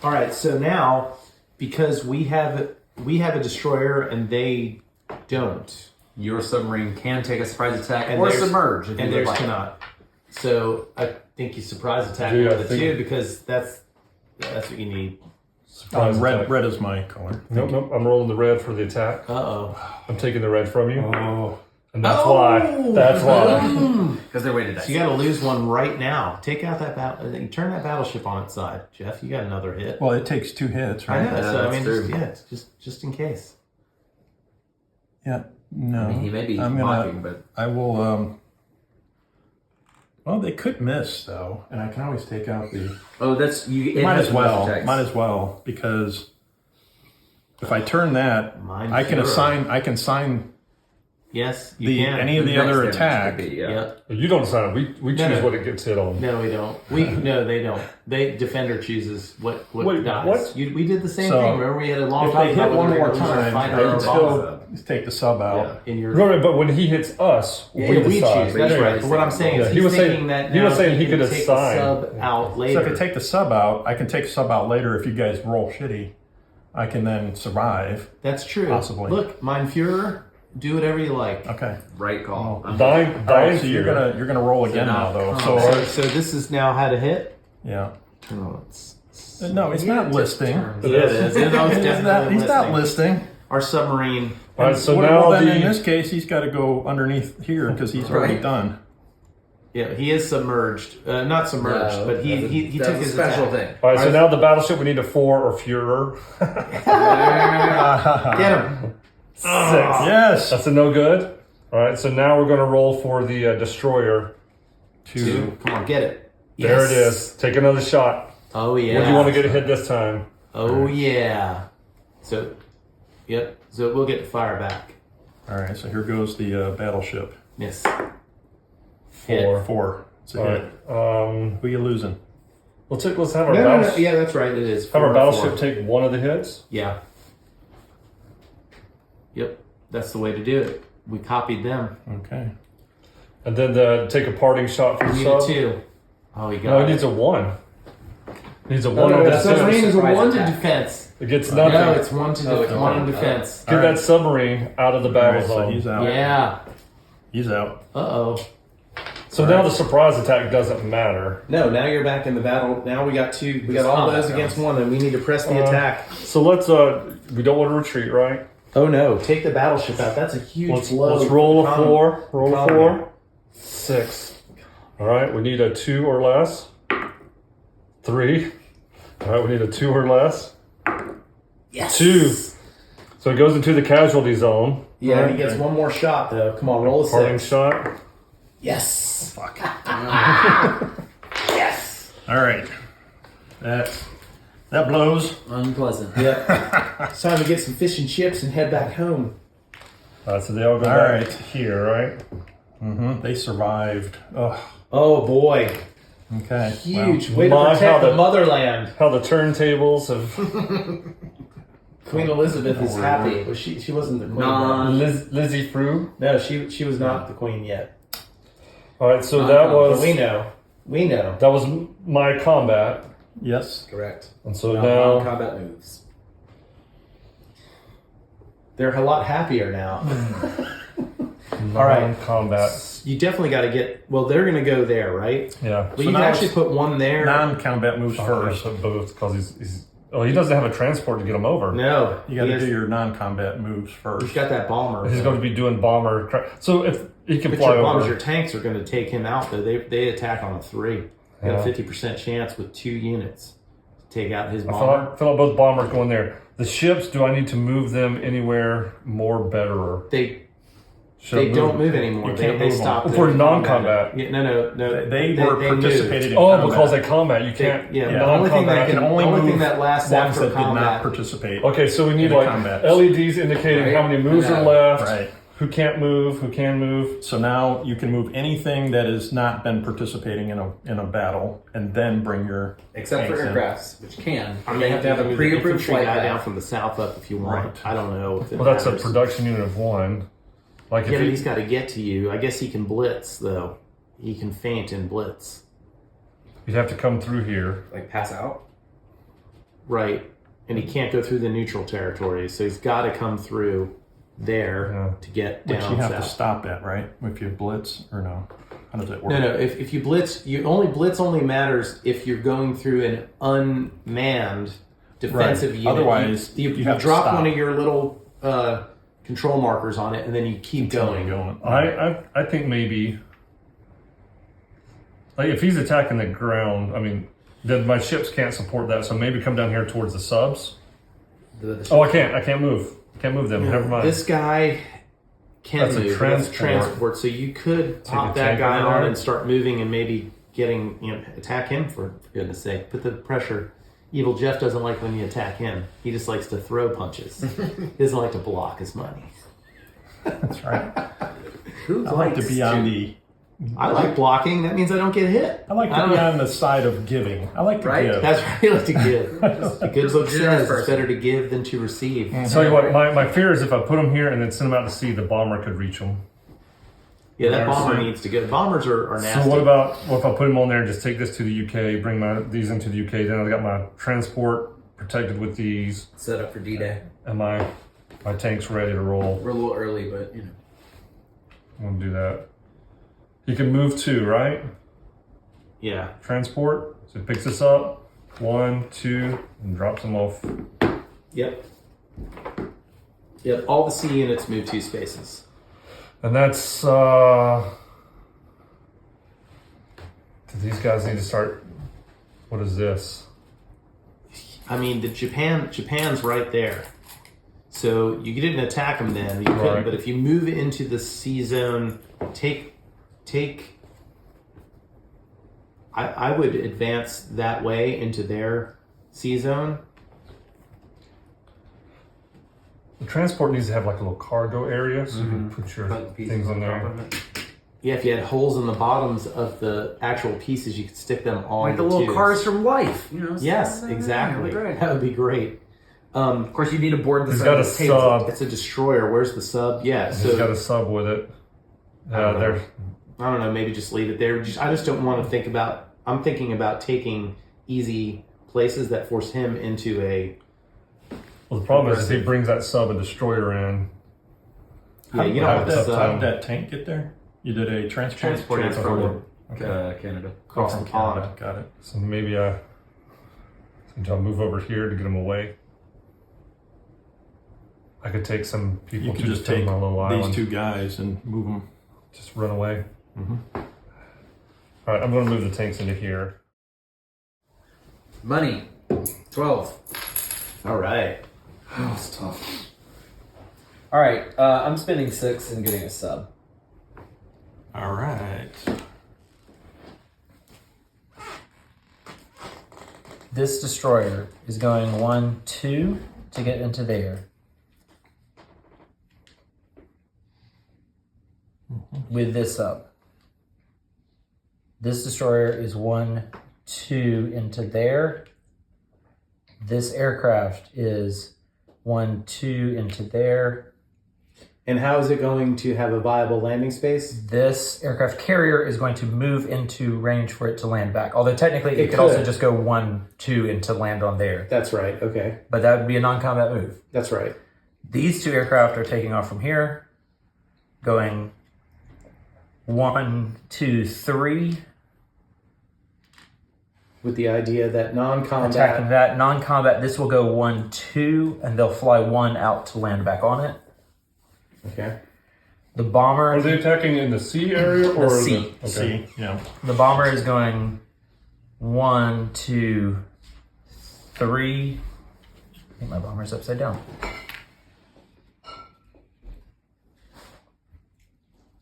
All right, so now, because we have a destroyer and they don't, Your submarine can take a surprise attack And or theirs- submerge if and you would theirs like. cannot. So I think you surprise attack Yeah, with I it think- too, because that's what you need. Surprise attack. Red is my color. Nope. I'm rolling the red for the attack. Uh-oh. I'm taking the red from you. Oh. And that's why. That's why. Because they're weighted dice. So you got to lose one right now. Take out that battle. You turn that battleship on its side, Jeff. You got another hit. Well, it takes 2 hits, right? I know. Yeah, So I that's mean, true. just in case. Yeah. No. I mean, he may be I'm mocking, but I will. Well, they could miss though, and I can always take out the. that's you. Might as well, because if I turn that, Mine's I can zero. assign Yes, you can. any of the other Next attack. damage could be, yeah. Yep. You don't decide. We choose No. what it gets hit on. No, we don't. No, they don't. Defender chooses what Wait, dies. what? We did the same So, thing. Remember, we had a long If time they about hit one whether more we were gonna time, fight they our can bomb. still take the sub out. in your Right, but when he hits us, yeah, we we decide. choose. That's Yeah, right. But what I'm saying yeah, is he he's was saying- thinking that he was now saying he can could take assign. the sub out So later. if I take the sub out, I can take the sub out later. If you guys roll shitty, I can then survive. That's true. Possibly. Look, Mein Führer, do whatever you like. Okay. Right call. I'm- Dying, All right, dying so you're gonna roll again now though. So, So so this is now how to hit. yeah. Oh, No, it's not listing. Yeah, it is. It is definitely He's not listing. listing. Our submarine. All right, so well, now then in the this case, he's got to go underneath here because he's already Right. done. Yeah, he is submerged. Not submerged, No, but he that's took a his special attack. thing. all right. So now the battleship, we need a 4 or Führer. Get him. 6. Yes. That's a no good. All right. So now we're going to roll for the destroyer. Two. Come on, get it. There Yes. it is. Take another shot. Oh yeah. What do you want to get a hit this time? Oh yeah. So, yep. So we'll get the fire back. All right. So here goes the battleship. Yes. 4. 4. It's a All hit. right. Who you losing? Let's have our No, battleship. yeah, that's right. It is. Have our 4 battleship 4. take one of the hits. Yeah. Yep. That's the way to do it. We copied them. Okay. And then take a parting shot for We the need sub. a 2. Oh, he got No, it. it needs a 1. It needs a No, 1 on the that submarine sub. is a Surprise 1 to attack. defense. It gets nothing. No, it's 1 to Oh, it's one in one. defense. Get that submarine out of the All battle right, so zone. he's out. Yeah. He's out. Uh-oh. So now the surprise attack doesn't matter. No, now you're back in the battle. Now we got 2. We got It's all combat those against rounds. 1, and we need to press the attack. So let's we don't want to retreat, right? Oh no, take the battleship out. That's a huge blow. Let's roll a for 4. Roll a economy. 4. 6. All right, we need a 2 or less. 3. All right, we need a 2 or less. Yes. 2. So it goes into the casualty zone. Yeah, Right. he gets one more shot though. Come on, roll a Parting 6. shot. Yes. Fuck. Yes. All right. That blows. Unpleasant. Yeah. It's time to get some fish and chips and head back home. So they all go All back right. here, right? Mm-hmm. They survived. Oh. Oh boy. Okay. Huge. Wow. Way to My, protect how the the- motherland. How the turntables have Queen Elizabeth is happy. Well, she wasn't the queen. Nah. yet. Lizzie through. No, she was not the queen yet. All right, so that But was we know. We know. that was my combat, Yes. Correct. and so Now now combat moves. They're a lot happier now. All right. combat. You definitely got to get. Well, they're going to go there, right? Yeah. Well, you can now actually it's put one there. Non-combat moves first. both because he's oh he doesn't have a transport to get him over. No, You got he to has- do your non-combat moves He's first. got that bomber. He's going to be doing bomber. So if he can But fly your bombers, over, your tanks are going to take him out. Though they attack on a 3. You got Yeah. a 50% chance with 2 units to take out his I bomber. feel like both bombers going there. The ships, do I need to move them anywhere more better? They Should I don't move anymore. You They can't move stop them. For their non-combat. Yeah, no. They were moved. participated in Oh, combat. because they combat, you They- can't. yeah, Yeah, the only thing that non-combat can can only only thing move that lasts ones after that did not combat. participate. Okay, so we need In like combat. LEDs indicating how many moves are left, Right. who can't move, who can move. So now you can move anything that has not been participating in a battle, and then bring your Except for tanks in. aircrafts, which can. I mean, They have to have a move the pre-approved infantry flight guy down path. from the south up if you want. Right. I don't know. If it Well, that's a matters. production unit of 1. Like Yeah, if but he, he's got to get to you. I guess he can blitz though. He can feint and blitz. you'd have to come through here. Like pass out. Right. And he can't go through the neutral territory, so he's got to come through there Yeah. to get which down you have south. to stop at, right? If you blitz or no? How does that work? No. If you blitz, blitz only matters if you're going through an unmanned defensive Right. unit. Otherwise, you you have to drop stop. one of your little control markers on it, and then you keep going. I think maybe like if he's attacking the ground, I mean, then my ships can't support that. So maybe come down here towards the subs. Oh, I can't move. Can't move them. Never mind. This guy can That's a move. transport. Transport. So you could pop a that tank guy over on there. and start moving and maybe getting attack him for goodness sake. Put the pressure. Evil Jeff doesn't like when you attack him. He just likes to throw punches. He doesn't like to block his money. That's right. Who I like to likes be on the. I like blocking. That means I don't get hit. I like to be on the side of giving. I like to Right? give. That's right. I like to give. The good book Generous says it's person. better to give than to receive. Tell you what, my fear is if I put them here and then send them out to sea, the bomber could reach them. Yeah, that bomber So- needs to go. Bombers are nasty. So what if I put them on there and just take this to the UK, bring these into the UK, then I got my transport protected with these, set up for D-Day? and my tank's ready to roll. We're a little early, but you know. I'm gonna do that. You can move too, right? Yeah. Transport. So it picks this up, 1, 2, and drops them off. Yep. Yep. All the C units move 2 spaces. And that's do these guys need to start? What is this? I mean, Japan's right there. So you didn't attack them then. You couldn't. Right. But if you move into the C zone, take. I would advance that way into their C zone. The transport needs to have like a little cargo area, so you can put your things on there. Yeah, if you had holes in the bottoms of the actual pieces, you could stick them on Like the the little tubes. cars from Life, you know? Yes, exactly. That would be great. Of course, you need to board the He's side got of a the table. sub. It's a destroyer. Where's the sub? Yeah, He's got so a sub with it. know. There's I don't know. Maybe just leave it there. I just don't want to think about. I'm thinking about taking easy places that force him into a. well, the problem is if he brings that sub and destroyer in. Yeah, you don't How have did the that- How sub did that tank get there? You did a transport? transported Canada. across the pond. Canada. Got it. So maybe I'll move over here to get him away. I could take some people You to could just take take my little these island. 2 guys and move them. Just run away. All right, I'm going to move the tanks into here. Money. 12. All right. Oh, it's tough. All right. I'm spending 6 and getting a sub. All right. This destroyer is going 1, 2 to get into there. With this up. This destroyer is 1, 2 into there. This aircraft is 1, 2 into there. And how is it going to have a viable landing space? This aircraft carrier is going to move into range for it to land back. Although technically it It could could. also just go 1, 2 into land on there. That's right. Okay. But that would be a non-combat move. That's right. These 2 aircraft are taking off from here, going 1, 2, 3, With the idea that non-combat. attacking that. Non-combat, this will go 1, 2, and they'll fly 1 out to land back on it. Okay. The bomber, Are they attacking in the sea area or The sea. Okay. See, yeah. the bomber is going 1, 2, 3. I think my bomber's upside down.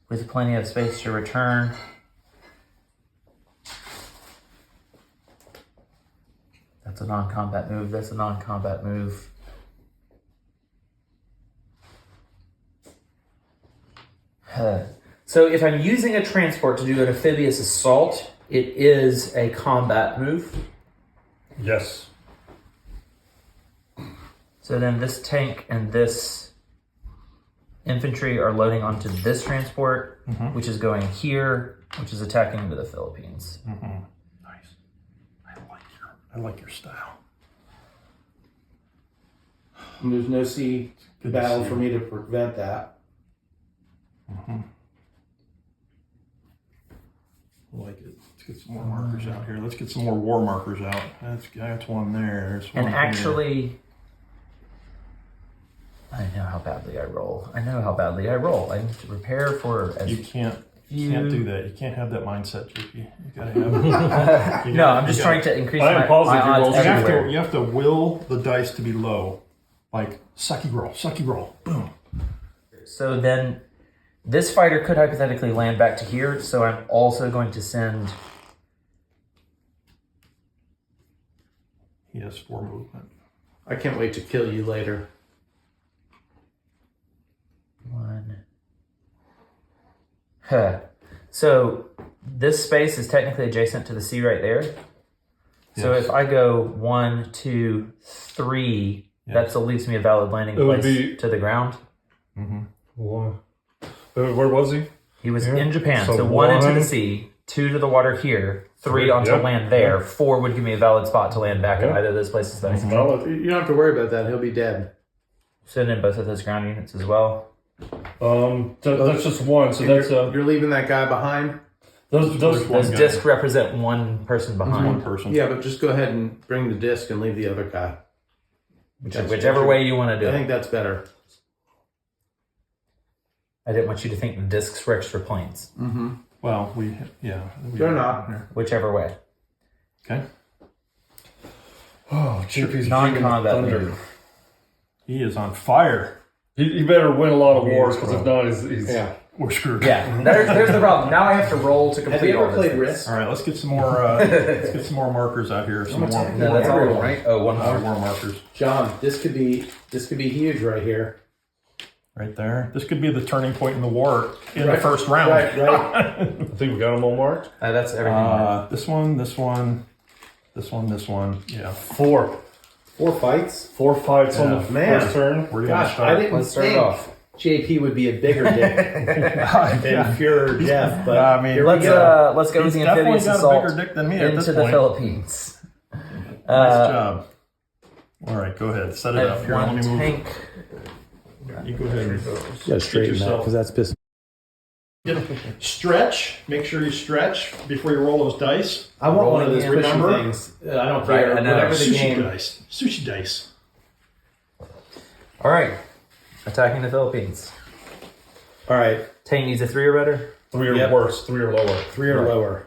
With plenty of space to return. That's a non-combat move. That's a non-combat move. So if I'm using a transport to do an amphibious assault, it is a combat move. Yes. So then this tank and this infantry are loading onto this transport, which is going here, which is attacking into the Philippines. Nice. I like your style. And there's no sea Good to battle see. for me to prevent that. I like it. Let's get some more markers out here. Let's get some more war markers out. That's one there. There's one And here. actually, I know how badly I roll. I I need to prepare for as You can't few- do that. You can't have that mindset, JP. You gotta have. No, I'm just trying to increase I am my positive your odds rolls- everywhere. You have to will the dice to be low. Like sucky roll, boom. So then this fighter could hypothetically land back to here, so I'm also going to send He has 4 movement. I can't wait to kill you later. 1, So this space is technically adjacent to the sea right there. So Yes. if I go 1, 2, 3, that still leaves me a valid landing It would place be- to the ground. One. Where was he? He was Yeah. in Japan. So So 1 into the one- sea, 2 to the water here, 3 Three, onto yep. land there. 4 would give me a valid spot to land back at Yeah. either of those places that I can Valid. You don't have to worry about that. He'll be dead. send in both of those ground units as well. That's just one. So that's You're leaving that guy behind. those. Those discs represent one person behind. One person. Yeah, but just go ahead and bring the disc and leave the other guy. Whichever way you want to do I it. think that's better. I didn't want you to think the discs were extra planes. Well, They're not. Whichever way. Okay. Oh, JP's Non-combat thunder. move. He is on fire. He better win a lot of wars because if not, he's We're screwed. Yeah, there's the problem. Now I have to roll to complete Have you all ever this played things. Risk? All right, let's get some more. Let's get some more markers out here. Some more. No, that's all Everyone. right. Oh, one more. More markers John, this could be huge right here. right there. This could be the turning point in the war in the Right. first round. Right. I think we got them all marked. That's everything. This one. This one. This one. This one. Yeah. 4 fights. 4 fights on the Man. first turn. We're gonna Gosh, I start. didn't Let's start it think off. JP would be a bigger dick than Fuhrer Jeff, but I mean, here we let's go. let's go with He's the definitely amphibious got a assault bigger dick than me at into this the point. Philippines. Nice job. All right, go ahead. Set I it up have here. Let one me move. tank. You go ahead. And Yeah, straighten that yourself. because that's pissing. Stretch. Make sure you stretch before you roll those dice. I want one of those Rolling in, cushy remember? things. I don't Right, care. I know. Whatever the Sushi game. dice. Sushi dice. All right, attacking the Philippines. All right, Tank needs a 3 or better. 3 or Yep. worse. 3 or lower. 3 or Right. lower.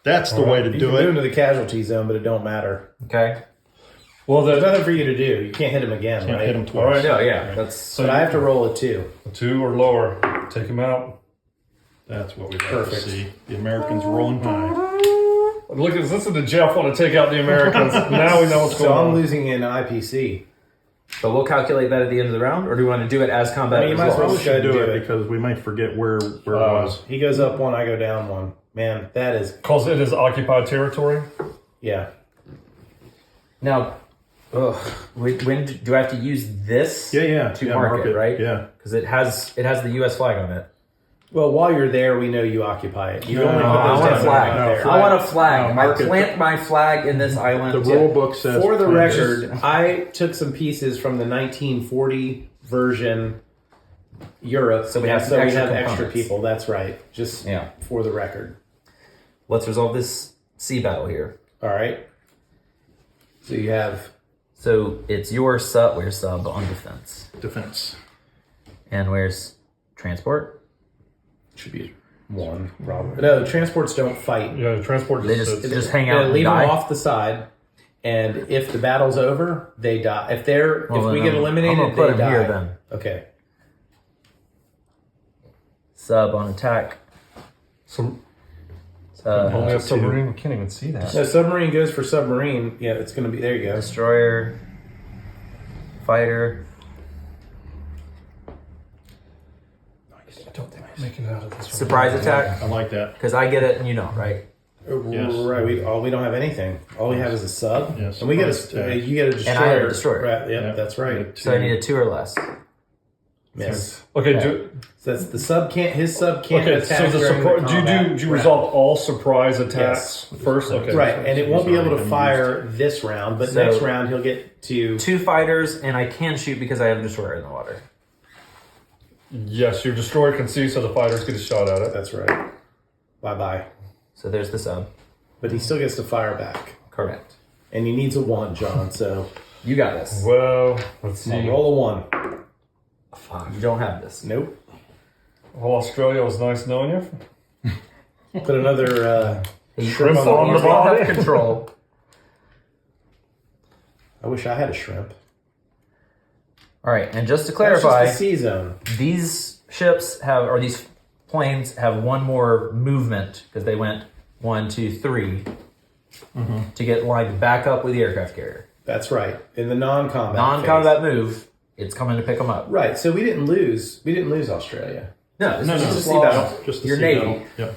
That's the way to You do can move it. into the casualty zone, but it don't matter. Okay. Well, There's that nothing for you to do. You can't hit him again, Can't right? hit him all right. twice. No, yeah, that's So But I have to roll a 2. 2 or lower. Take him out. That's what we like Perfect. to see. The Americans rolling high. Look at listen to Jeff want to take out the Americans. Now we know what's So going I'm on. losing in IPC. But we'll calculate that at the end of the round, or do we want to do it as combat? I mean, you as might as well well? just Should go do do it it. because we might forget where it was. He goes up 1, I go down 1. Man, that is, Because it is occupied territory. yeah. Now, when do I have to use this? Yeah. To yeah, mark it, right? Yeah. Because it has the U.S. flag on it. Well, while you're there, we know you occupy it. You No, only no, put I those want a down flag. right there. I want a flag. No, I mark it. plant my flag in this island. The rule book says For the plant. record, I took some pieces from the 1940 version Europe, So we have some extra extra components. people. That's right. Just Yeah. for the record. Let's resolve this sea battle here. All right. So you have So it's your sub. Where's sub on defense? Defense. And where's transport? should be 1 probably. No, transports don't fight. Yeah, the transport They just just hang out and leave die. them off the side, and if the battle's over, they die. If we get eliminated, I'm gonna put they him die. here then. Okay. Sub on attack. some Uh, only have submarine. We can't even see that. No, submarine goes for submarine. Yeah, it's going to be. There you go. destroyer. Fighter. I don't think we're making it out of this. Surprise attack. I like that. Because I get it and you don't, right? Yes. Right. We don't have anything. All we have is a sub. Yes. And we get Surprise attack. you get a destroyer. And I have a destroyer. Right. Yep, Yeah. that's right. So I need a 2 or less. Miss. Okay, So that's the sub can't. His sub can't okay. attack. So during do you combat do you round. resolve all surprise attacks Yes. first? Okay, Right, and it won't be able to Sorry, fire this round, but So- next round he'll get to. 2 fighters, and I can shoot because I have a destroyer in the water. Yes, your destroyer can see, so the fighters get a shot at it. That's right. Bye bye. So there's the sub. But he still gets to fire back, Correct. and he needs a 1, John. So You got this. Well, let's see. roll a 1. Fuck, you don't have this. Nope. Well, Australia was nice knowing you. Put another shrimp on on the the bottom. have control. I wish I had a shrimp. All right, and just to That's clarify, just the C zone. these ships have, or these planes have 1 more movement because they went 1, 2, 3 to get lined back up with the aircraft carrier. That's right. In the non-combat. Non-combat move, it's coming to pick them up. Right. So we didn't lose. We didn't lose Australia. No, this No, is no, just a just sea lost. battle. Just the Your sea Navy. battle. Yep.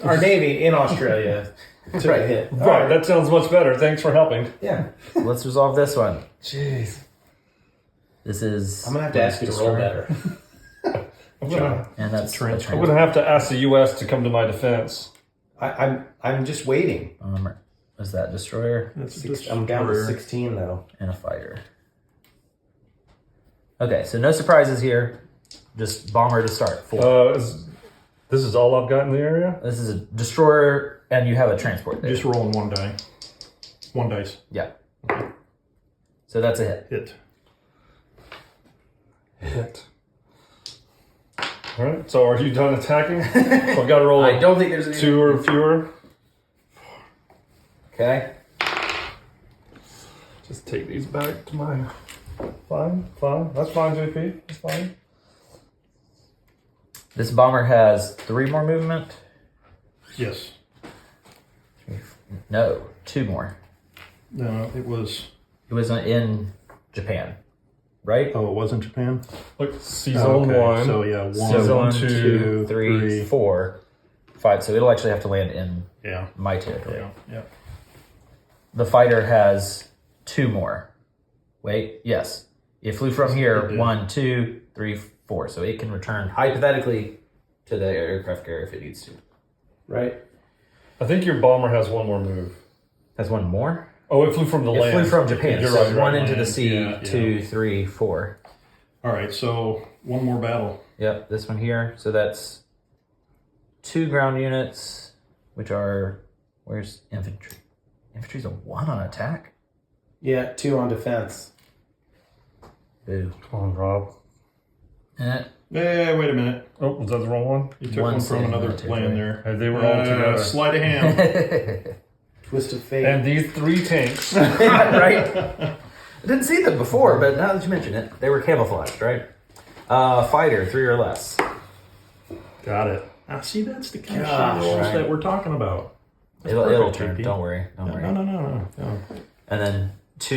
Our Navy in Australia took a hit. Right, that sounds much better. Thanks for helping. Yeah. Let's resolve this one. Jeez. This is. I'm gonna have to ask you to roll better. And that's Trench. I'm gonna have to ask the U.S. to come to my defense. I'm just waiting. Is that destroyer I'm down to 16 though. and a fighter? Okay, so no surprises here. Just bomber to start. Full. This is all I've got in the area. This is a destroyer, and you have a transport there. Just rolling one die. One dice. Yeah. So that's a hit. Hit. Hit. All right. So are you done attacking? So I've got to roll. I don't think there's any. 2 or fewer. Okay. Just take these back to my. Fine. That's fine, JP. That's fine. This bomber has 3 more movement. Yes. No, 2 more. No, it was. It was in Japan, right? Oh, it was in Japan? Look, C Oh, zone okay. 1. So, yeah, one, So 1, 2, 2, 3, 4, 5. So it'll actually have to land in Yeah. my territory. Yeah. The fighter has 2 more. Wait, yes. It flew from here. did. 1, 2, 3, 4. So it can return hypothetically to the aircraft carrier if it needs to. Right. I think your bomber has 1 more move. Has 1 more? Oh, it flew from the It land. flew from Japan. You're So right. 1 into the land, sea. yeah, 2, 3, 4. All right, so one more battle. Yep, this one here. So that's 2 ground units, which are, where's infantry? Infantry's a 1 on attack? Yeah, 2 on defense. Boo. Come on, Rob. Eh, Hey, wait a minute. Oh, was that the wrong one? You took One one from sitting another on the land there. They were all together. Sleight of hand. Twist of fate. And these 3 tanks. right? I didn't see them before, but now that you mention it, they were camouflaged, right? Fighter, 3 or less. Got it. Now, see, that's the kind Gosh, of shit rolls right. that we're talking about. That's It'll perfect, turn. JP. Don't worry. Don't worry. No. And then 2.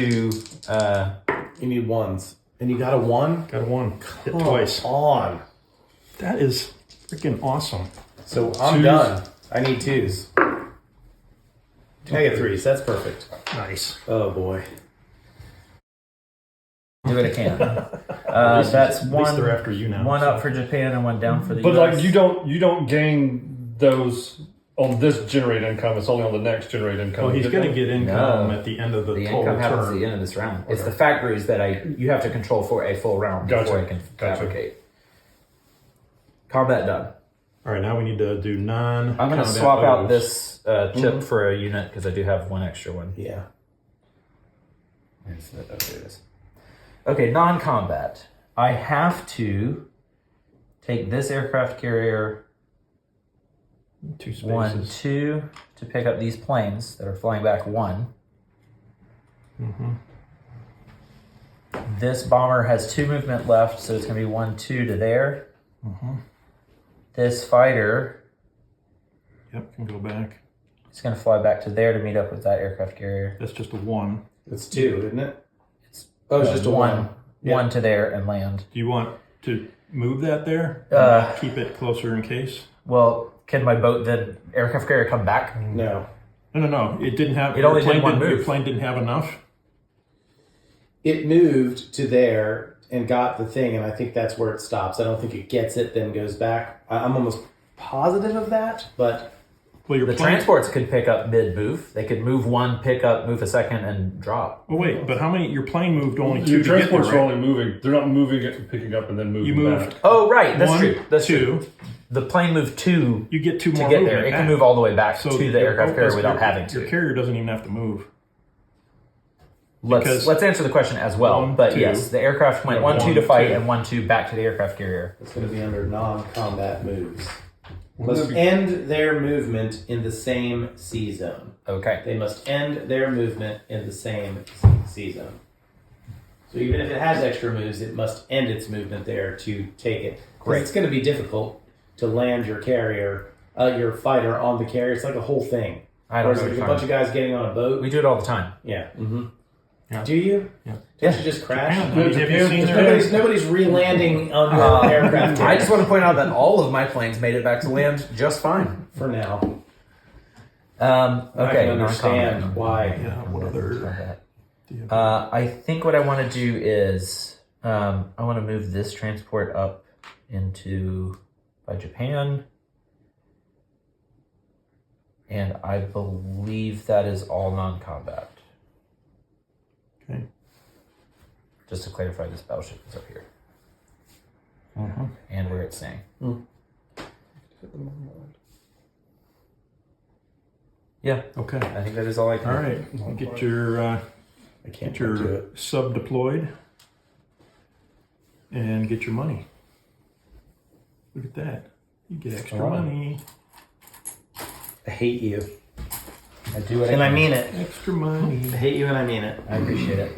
You need 1s. And you got a 1? Got a 1. Hit Come twice. on. That is freaking awesome. So I'm 2s. done. I need 2s. I get 3s. That's perfect. Nice. Oh boy. Do what I can. That's At least they're after you now. 1 up for Japan and 1 down for the But US. like you don't gain those on this generate income. It's only on the next generate income. Oh, he's going to get income No. at the end of the The total income happens at term. the end of this round. It's the factories that you have to control for a full round Gotcha. before I can Gotcha. fabricate. Combat done. All right, now we need to do non. I'm going to swap out this chip for a unit because I do have 1 extra one. Yeah. Where's that? Oh, there it is. Okay, non-combat. I have to take this aircraft carrier 2 spaces. 1, 2 to pick up these planes that are flying back 1. This bomber has 2 movement left, so it's going to be 1, 2 to there. This fighter Yep, can go back. is going to fly back to there to meet up with that aircraft carrier. That's just a 1. It's 2, isn't it? It's it's just a 1. One to there and land. Do you want to move that there? Keep it closer in case? Well, can my boat, the aircraft carrier, come back? No. No. It didn't have. It only your plane did one didn't- move. Your plane didn't have enough. It moved to there and got the thing, and I think that's where it stops. I don't think it gets it, then goes back. I'm almost positive of that, but Well, your The plane. transports could pick up mid-move. They could move 1, pick up, move a second, and drop. Oh wait, but how many? Your plane moved only 2 Your to get there, transports are right? only moving. They're not moving it, picking up, and then moving You moved back. Oh, right. That's 1, true. That's 2. true. The plane moved 2 You get 2 to more get movement there. It back. can move all the way back So to the your aircraft boat carrier doesn't- without having Your to. carrier doesn't even have to move. Let's answer the question as well. 1, But 2. yes, the aircraft went 1, 2 to 1, fight 2. and 1, 2 back to the aircraft carrier. it's going to be under non-combat moves. Wouldn't Must that be- end their movement in the same sea zone. Okay. They must end their movement in the same sea zone. So even if it has extra moves, it must end its movement there to take it. 'Cause Great. It's going to be difficult to land your carrier, your fighter on the carrier. It's like a whole thing. I don't Whereas know. like what a you're bunch of guys getting on a boat. We do it all the time. Yeah. Mm-hmm. Do you? Yeah. Don't you just crash? Japan. Have you seen Nobody's re-landing on your aircraft I just want to point out that all of my planes made it back to land just fine. for now. Okay, I can understand non-combat. why. Yeah, what other? I think what I want to do is I want to move this transport up into by Japan, and I believe that is all non-combat. Okay. Just to clarify, this battleship is up here, and where it's staying. Yeah, Okay. I think that is all I can. All right. Get your I can't get do your it. sub deployed and get your money. Look at that. You get extra All right. money. I hate you. I do what And I can. mean it. Extra money. I hate you and I mean it. I appreciate it.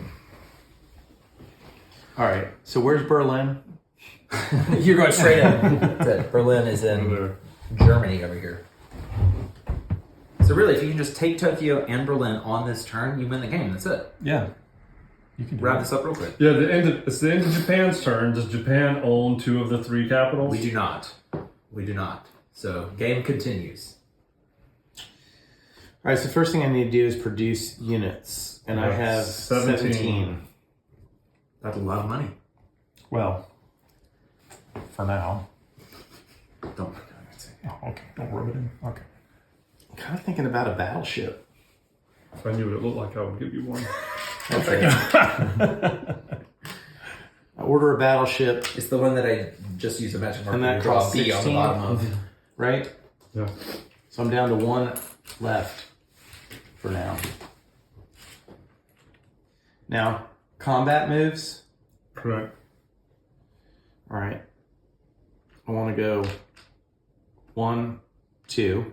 All right. So where's Berlin? You're going straight in. That's it. Berlin is Over in there. Germany over here. So really, if you can just take Tokyo and Berlin on this turn, you win the game. That's it. Yeah. You can do Wrap that. this up real quick. Yeah, it's the end of Japan's turn. Does Japan own 2 of the 3 capitals? We do not. We do not. So game continues. All right. So first thing I need to do is produce units, and I have 17. That's a lot of money. Well, for now. Don't put that in. Oh, okay. Don't rub it in. Okay. I'm kind of thinking about a battleship. If I knew what it looked like, I would give you one. Okay. I order a battleship, It's the one that I just used a magic marker and that to draw costs a B on the 16, bottom of. right? Yeah. So I'm down to 1 left for now. Now, combat moves. Correct. All right. I want to go 1, 2.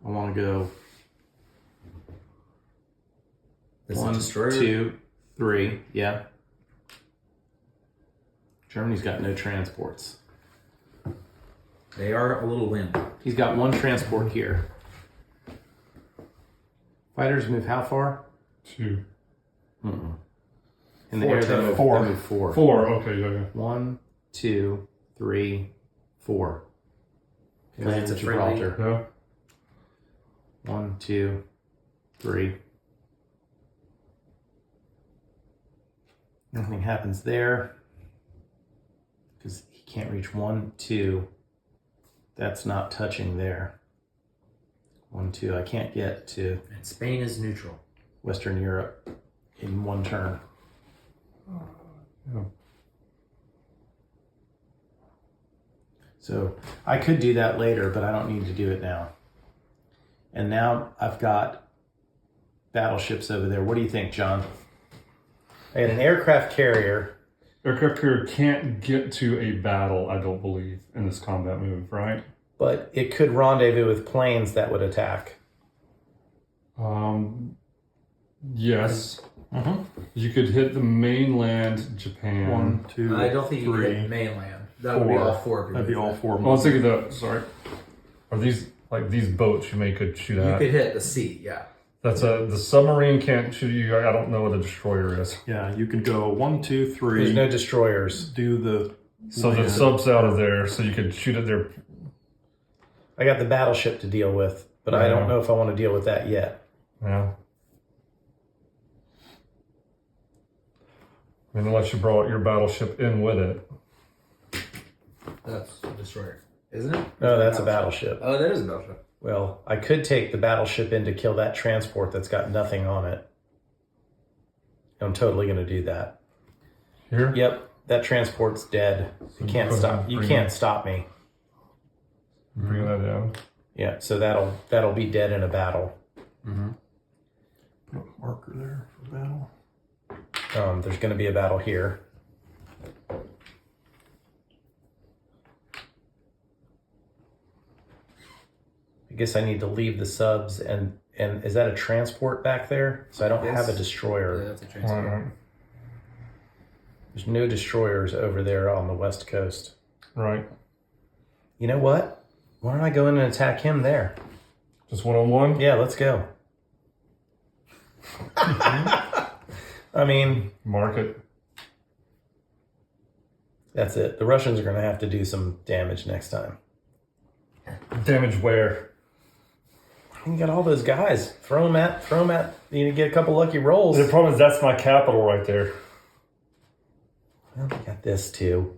I want to go This is 1, destroyer. 2, 3. Yeah. Germany's got no transports. They are a little wind. He's got 1 transport here. Fighters move how far? 2. In the 4, air, they move 4. They move 4. 4. Okay, yeah. 1, 2, 3, 4. Lands at it's a friendly- Gibraltar. Yeah. 1, 2, 3. Nothing happens there because he can't reach 1, 2. That's not touching there. 1, 2. I can't get to And Spain is neutral. Western Europe in 1 turn. Yeah. So I could do that later, but I don't need to do it now. And now I've got battleships over there. What do you think, John? I got an aircraft carrier. Aircraft carrier can't get to a battle, I don't believe, in this combat move, right? But it could rendezvous with planes that would attack. Yes. You could hit the mainland Japan. 1, 2, I don't think you can 3. hit mainland. That would be all 4 of you. That'd be all 4. Oh, I was thinking that. Sorry. Are these like these boats you could shoot You at? could hit the sea, yeah. That's the submarine can't shoot you. I don't know what a destroyer is. Yeah, you could go 1, 2, 3. There's no destroyers. Do the So the land. sub's out of there, so you could shoot at their. I got the battleship to deal with, but I don't know if I want to deal with that yet. Yeah. I mean, unless you brought your battleship in with it. That's a destroyer, isn't it? No, that's a battleship. Oh, that is a battleship. Well, I could take the battleship in to kill that transport that's got nothing on it. I'm totally going to do that. Here? Yep, that transport's dead. You can't stop. You can't stop me. Bring that down. Yeah, so that'll be dead in a battle. Put a marker there for battle. There's going to be a battle here. I guess I need to leave the subs and is that a transport back there? So I don't have a Yeah, destroyer. that's a transport. Right. There's no destroyers over there on the west coast. Right. You know what? Why don't I go in and attack him there? Just 1-on-1? Yeah, let's go. I mean, Market. that's it. The Russians are going to have to do some damage next time. Damage where? You got all those guys. Throw them at. You need to get a couple lucky rolls. The problem is that's my capital right there. Well, you got this too.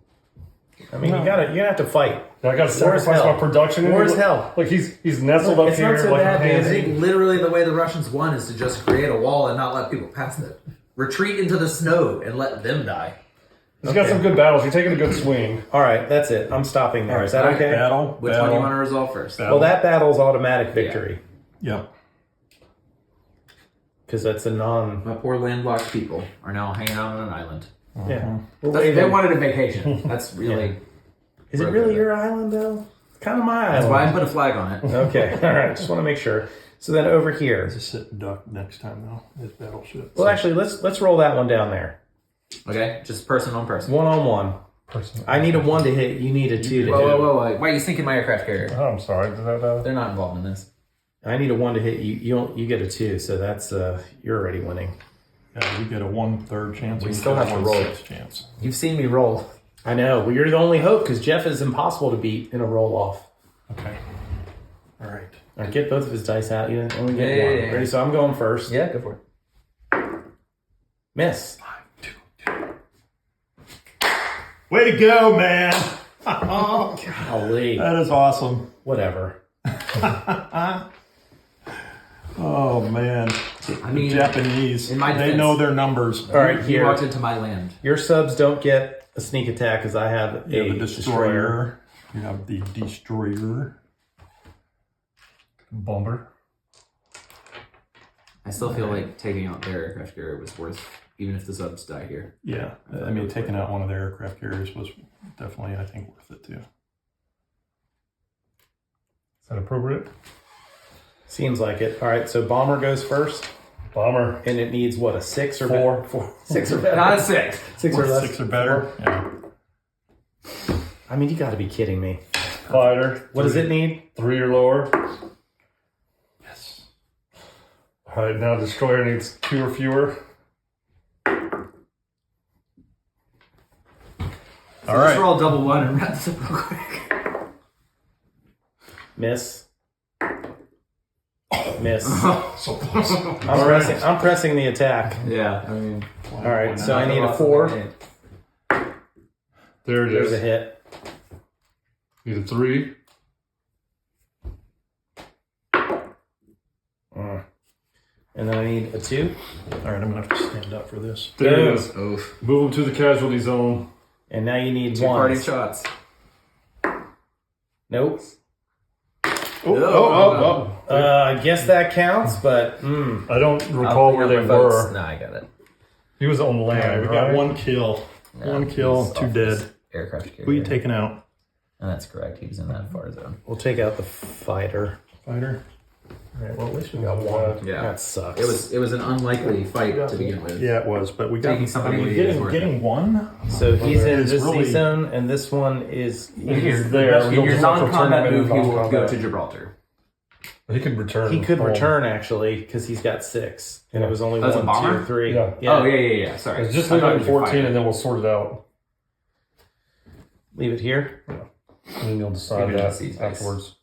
I mean, you're gonna have to fight. I got to sacrifice hell. my production. War is hell. Like he's nestled up It's here not so like bad a because pansy. literally the way the Russians won is to just create a wall and not let people pass it. Retreat into the snow and let them die. He's got some good battles. You're taking a good swing. All right, that's it. I'm stopping there. Is that All right. okay? Battle. Which one do you want to resolve first? Well, that battle's automatic victory Yep. because that's a non. My poor landlocked people are now hanging out on an island. Yeah. They wanted a vacation. That's really. Is it really your island though? It's kind of my That's island. why I put a flag on it. Okay. All right. Just want to make sure. So then over here. Just sit and duck next time though. His battleship. Well, actually, let's roll that one down there. Okay, just person on person. 1-on-1. I need a 1 to hit. You need a 2 to hit. Whoa. Why are you sinking my aircraft carrier? Oh, I'm sorry. Did that, They're not involved in this. I need a 1 to hit. You get a 2, so that's you're already winning. Yeah, we get a 1/3 chance. We and still get a have to roll. 1/6 chance. You've seen me roll. I know. Well, you're the only hope because Jeff is impossible to beat in a roll off. Okay. All right. All right, get both of his dice out. You only get Yeah, one. yeah, yeah. Ready? So I'm going first. Yeah, go for it. Miss. 5, 2, 2. Way to go, man! Oh, Golly. that is awesome. Whatever. Oh man, I mean, Japanese. in my they defense- know their numbers. All right, you here. walked into my land. Your subs don't get a sneak attack because I have You a have the destroyer. destroyer. You have the destroyer. bomber. I still feel like taking out their aircraft carrier was worth, even if the subs die here. Yeah, I mean, taking out one of their aircraft carriers was definitely, I think, worth it too. Is that appropriate? Seems like it. All right, so bomber goes first, Bomber. and it needs what, a 6 or Four. better? 6 or better. Not a 6. 6 or less. 6 or better. Yeah. I mean, you got to be kidding me. Fighter. What does it need? 3 or lower. Yes. All right, now destroyer needs 2 or fewer. All right. Let's roll double 1 and wrap this up real quick. Miss. Miss. So close. I'm pressing the attack. Yeah, I mean. All right, so I need a 4. There it There's is. a hit. Need a 3. And then I need a 2. All right, I'm gonna have to stand up for this. There Boom. it is. Oof. Move them to the casualty zone. And now you need 2 party 1. shots. Nope. Oh. I guess that counts, but I don't recall where they were. No, I got it. He was on All right, land, we right? got 1 kill. No, 1 kill, he's 2 off dead. his Aircraft carrier. Who are you taking out? And that's correct. He was in that far zone. we'll take out the fighter. Fighter. All right, well, at least we got 1. Yeah. That sucks. It was an unlikely fight to begin with. Yeah, it was, but we got. Taking somebody I mean, with you is worth getting 1. So he's in It's this really- Z zone, and this one is. He's there. We In don't your just have to return non-combat him in move, he will go non-combat. to Gibraltar. He could return. He could home. return actually because he's got 6, and it was only Oh, it's a 1, bomber? 2, 3. Yeah. Oh, yeah. Sorry. Just I leave thought it it at was your 14 fighter. and then we'll sort it out. Leave it here And then you'll decide Maybe that just these guys. afterwards.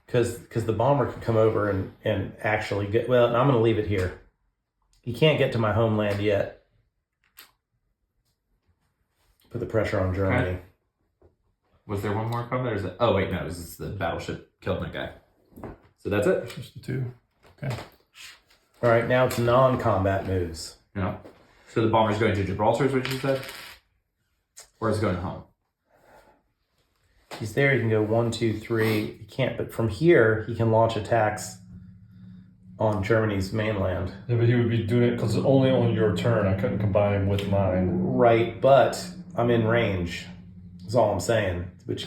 because the bomber could come over and actually get. Well, I'm going to leave it here. He can't get to my homeland yet. Put the pressure on Germany. Okay. Was there one more combat? Or is it? Oh wait, no. It was just the battleship killed that guy. So that's it. Just the 2. Okay. All right, now it's non-combat moves. Yeah. So the bomber's going to Gibraltar, is what you said, or is it going home? He's there. He can go 1, 2, 3. He can't, but from here he can launch attacks on Germany's mainland. Yeah, but he would be doing it because it's only on your turn. I couldn't combine him with mine. Right, but I'm in range. That's all I'm saying, which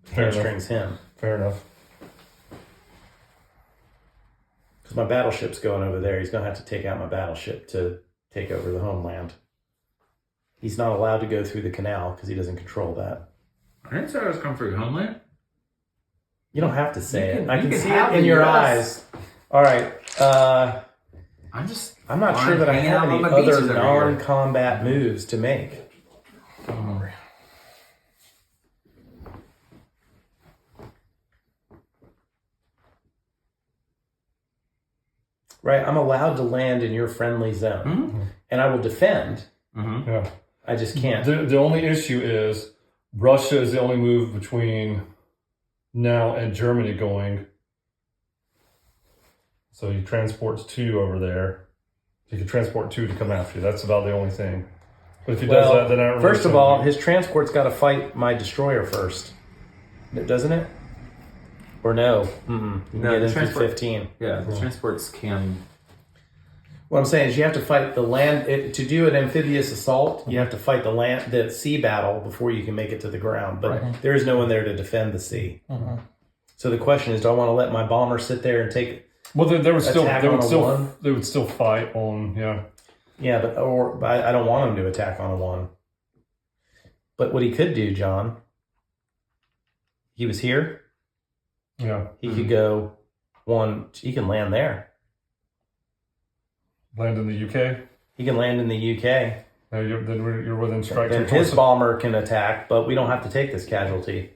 Fair enough. hamstrings him. Fair enough. Because my battleship's going over there. He's going to have to take out my battleship to take over the homeland. He's not allowed to go through the canal because he doesn't control that. I didn't say I was coming for your homeland. You don't have to say You it. can- I you can can see have it in the your US. eyes. All right. I'm not sure that I hanging have out on any my other beaches every year. non-combat moves to make. Right, I'm allowed to land in your friendly zone, and I will defend. Yeah. I just can't. The only issue is Russia is the only move between now and Germany going. So he transports 2 over there. He could transport 2 to come after you. That's about the only thing. But if he does that, then I don't really first of think- all, his transport's got to fight my destroyer first, doesn't it? Or no? You can No, get the in through transport- 15. Yeah, the transports can. What I'm saying is, you have to fight the land to do an amphibious assault. You have to fight the sea battle before you can make it to the ground. But there is no one there to defend the sea. So the question is, do I want to let my bomber sit there and take? Well, they would still Attack they on would a still one? they would still fight on Yeah, but I don't want him to attack on a 1. But what he could do, John, he was here. yeah. He could go 1. He can land there. Land in the UK. He can land in the UK. You're within strike. Then his bomber can attack, but we don't have to take this casualty.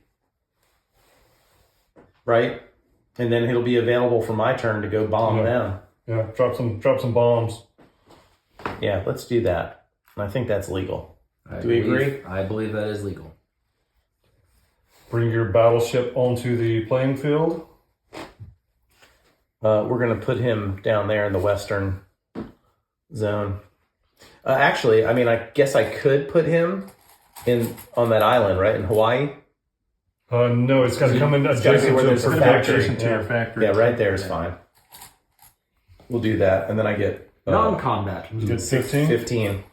Right? And then it'll be available for my turn to go bomb them. Yeah, drop some bombs. Yeah, let's do that. And I think that's legal. Do we agree? I believe that is legal. Bring your battleship onto the playing field. We're going to put him down there in the western zone. Actually, I mean, I guess I could put him on that island, right, in Hawaii. No, it's got to come in It's gotta be adjacent where to there's a a factory. Adjacent to your factory. Yeah, right there is fine. We'll do that, and then I get Non-combat. You get 15. 15.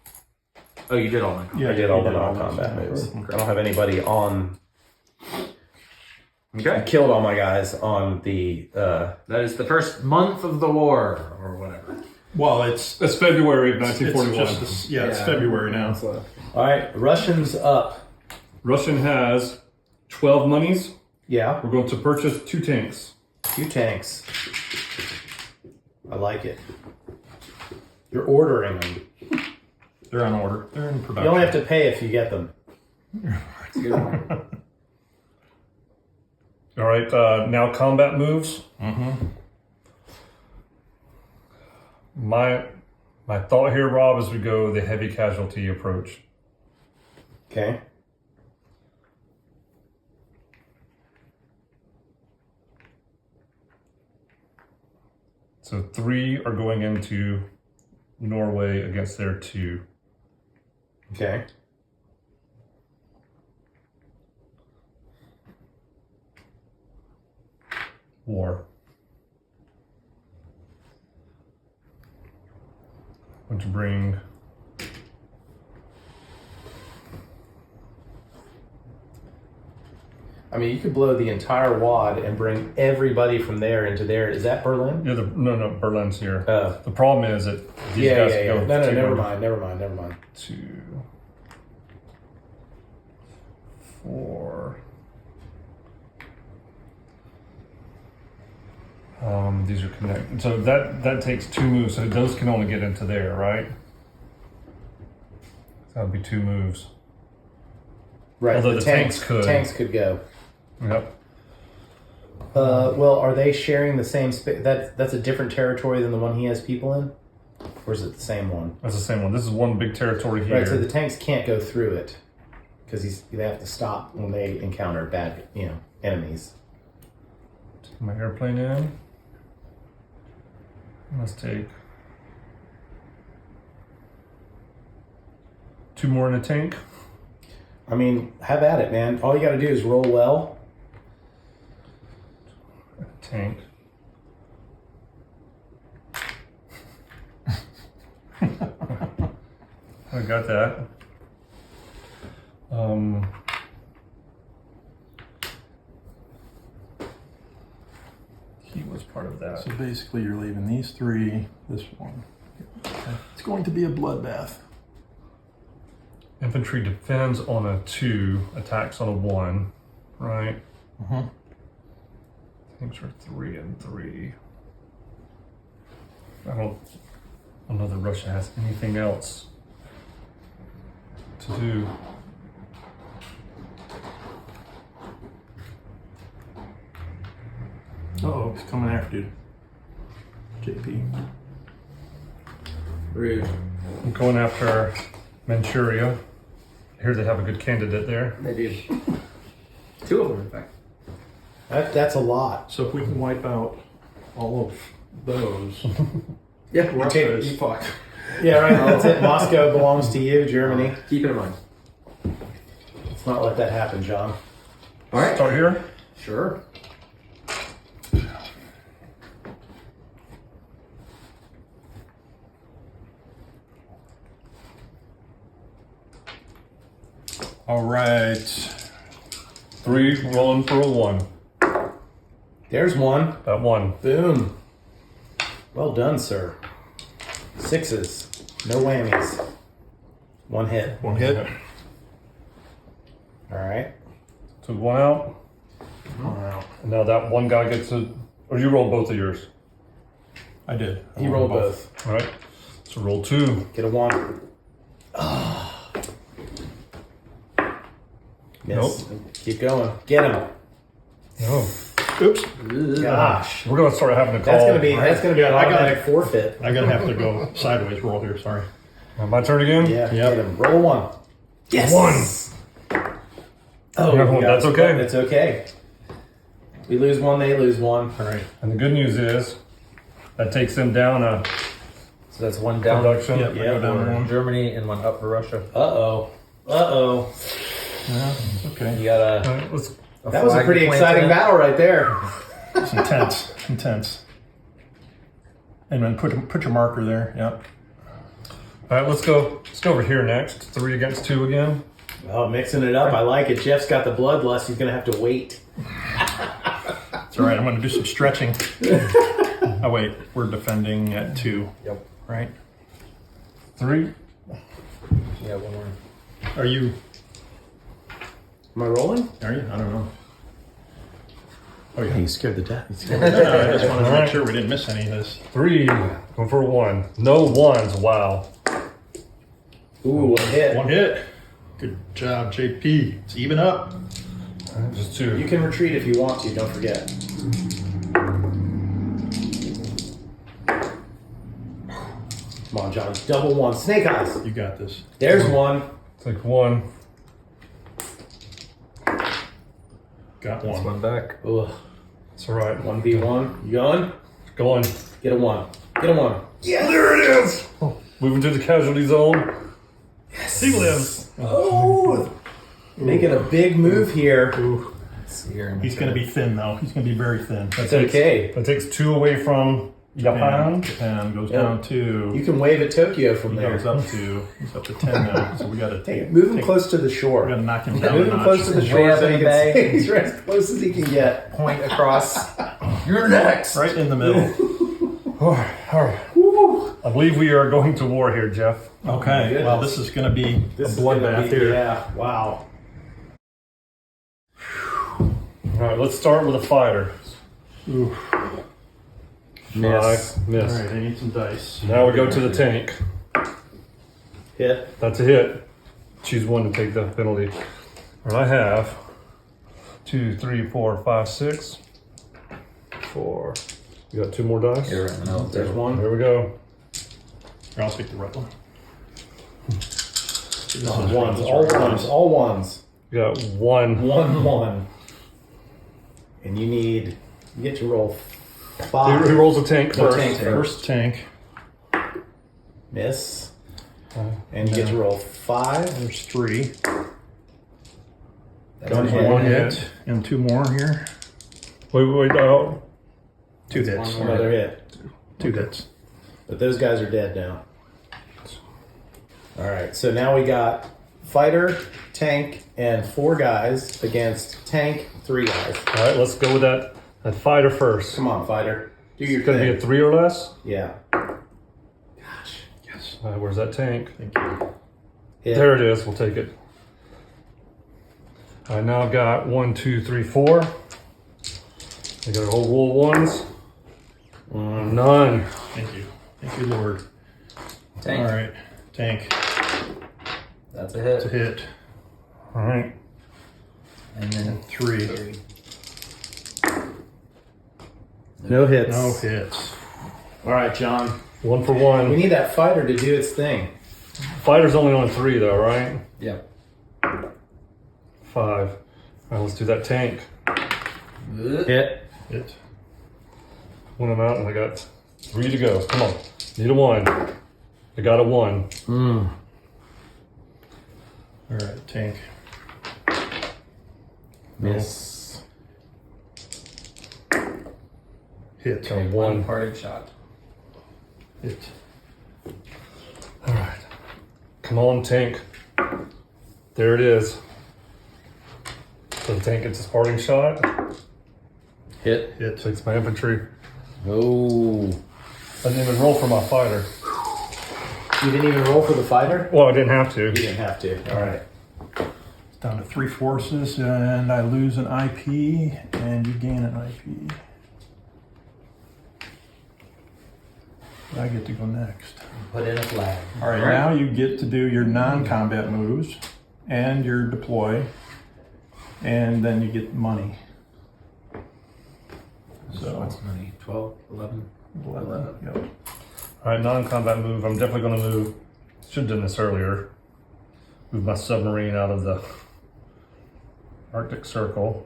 Oh, you did all that. I did all the non-combat moves. I don't have anybody on. I Okay. killed all my guys on the. That is the first month of the war, or whatever. Well, it's It's February of it's 1941. just it's February now. All right, Russians up. Russian has 12 monies. Yeah, We're going to purchase 2 tanks. 2 tanks. I like it. You're ordering them. They're on order. They're in production. You only have to pay if you get them. That's a good one. All right, now combat moves. My thought here, Rob, is we go the heavy casualty approach. Okay. So 3 are going into Norway against their 2. Okay. War. Want to bring I mean, you could blow the entire wad and bring everybody from there into there. Is that Berlin? no, Berlin's here. Oh. The problem is that these Yeah, guys yeah, yeah. go No, two, never mind. 2, 4. These are connected. So that takes 2 moves. So those can only get into there, right? That would be 2 moves. Right. Although the tanks could. Tanks could go. Yep. Well, are they sharing the same space? That's a different territory than the one he has people in? Or is it the same one? That's the same one. This is one big territory here. Right, so the tanks can't go through it. Because they have to stop when they encounter bad, enemies. Take my airplane in. Let's take 2 more in a tank. I mean, have at it, man. All you got to do is roll well. Tank. I got that. He was part of that. So basically, you're leaving these 3, this one. It's going to be a bloodbath. Infantry defends on a 2, attacks on a 1, right? Tanks are 3 and 3. I don't know that Russia has anything else to do. Uh-oh, he's coming after you. JP. Rude. I'm going after Manchuria. Here they have a good candidate there. They do. Two of them, in fact. That's a lot. So if we can wipe out all of those. Yeah, Russia is- you fucked. Yeah, right. That's it. Moscow belongs to you, Germany. Keep it in mind. Let's not let that happen, John. All right. Start here. Sure. All right. 3 rolling for a 1. There's one. That 1. Boom. Well done, sir. 6s. No whammies. 1 hit. One hit. All right. So 1 out. Wow. And now that one guy gets a. Or you roll both of yours. I did. He rolled both. All right. So roll 2. Get a 1. Miss. Keep going. Get him. Oh. Oops. Gosh. We're gonna start having to call. That's gonna be an I got automatic forfeit. I gotta have to go sideways roll here. Sorry. My turn again. Yeah. Yep. Get him. Roll 1. Yes. 1. Oh, Yeah, that's okay. That's okay. We lose 1, they lose 1. All right. And the good news is that takes them down a So that's 1 down production. Yep. I go down for one. Germany and 1 up for Russia. Uh-oh. Uh-oh. Yeah, it's okay. You got All right, let's. That was a pretty exciting battle right there. It's intense. Intense. And then put your marker there. Yep. All right, let's go. Let's go over here next. 3 against 2 again. Oh, mixing it up. I like it. Jeff's got the bloodlust. He's going to have to wait. It's all right. I'm going to do some stretching. Oh, wait. We're defending at 2. Yep. Right? 3. Yeah, 1 more. Are you? Am I rolling? Are you? I don't know. Oh, yeah. You scared the death. No, I just wanted to make sure we didn't miss any of this. 3. Going for a 1. No 1s. Wow. Ooh, 1 hit. 1 hit. Good job, JP. It's even up. All right, just 2. You can retreat if you want to. Don't forget. Come on, John. Double 1. Snake eyes. You got this. There's 1. Take 1. Got That's 1. 1 back. Ugh. It's all right. 1v1. You going? Going. Get a 1. Get a 1. Yeah, there it is. Oh, moving to the casualty zone. Yes. He lives. Oh! Making a big move here. Ooh. Here. He's going to be thin, though. He's going to be very thin. That's okay. That takes 2 away from Japan. Japan goes Yeah. down to. You can wave at Tokyo from He there. goes up to. He's up to 10 now. So we got to Take, move him close to the shore. We got to knock him down. Move a him notch. close to the Way shore up so in he the can bay. stay he's as close as he can get. Point across. You're next. Right in the middle. All right. Woo. I believe we are going to war here, Jeff. Okay. goodness. Well, this is going to be This a is gonna bloodbath be- here. Yeah. Wow. All right, let's start with a fighter. Ooh. Miss. 5. Miss. All right. I need some dice. Now we go to the tank. Hit. That's a hit. Choose 1 to take the penalty. All right, I have 2, 3, 4, 5, 6. 4. You got 2 more dice? Here, right in the middle. There's 1. There we go. Here, I'll take the red one. Ones. All ones. All ones. You got 1. 1 1. And you need. You get to roll Who 5. rolls the tank The first? tank First tank. Miss. And you get to roll 5. There's 3. That's Go one ahead. One hit. hit and 2 more here. Wait. 2 hits. one more. Another hit. 2 hits. But those guys are dead now. All right. So now we got fighter, tank, and 4 guys against tank, 3 guys. All right, let's go with that fighter first. Come on, fighter. Do your It's going to be thing. a 3 or less. Yeah. Yes. All right, where's that tank? Thank you. Hit. There it is. We'll take it. All right, now I've got 1, 2, 3, 4. I got a whole roll of 1s. None. Thank you. Thank you, Lord. Tank. All right, tank. That's a hit. It's a hit. All right. And then 3. No hits. No hits. All right, John. 1 for We 1. need that fighter to do its thing. Fighter's only on 3 though, right? yeah. 5. All right, let's do that tank. Hit. Hit. Win them out, and I got 3 to go. Come on. Need a 1. I got a 1. Mm. All right, tank. Miss. Hit. Got a 1. Parting shot. Hit. All right. Come on, tank. There it is. So the tank gets his parting shot. Hit. Hit. Takes my infantry. Oh. I didn't even roll for my fighter. You didn't even roll for the fighter? Well, I didn't have to. You didn't have to. All right. It's down to 3 forces, and I lose an IP, and you gain an IP. I get to go next. Put in a flag. All right, now you get to do your non-combat moves and your deploy, and then you get money. So What's money? 12, 11? 11. Yep. All right, non-combat move. I'm definitely going to move. Should have done this earlier. Move my submarine out of the Arctic Circle.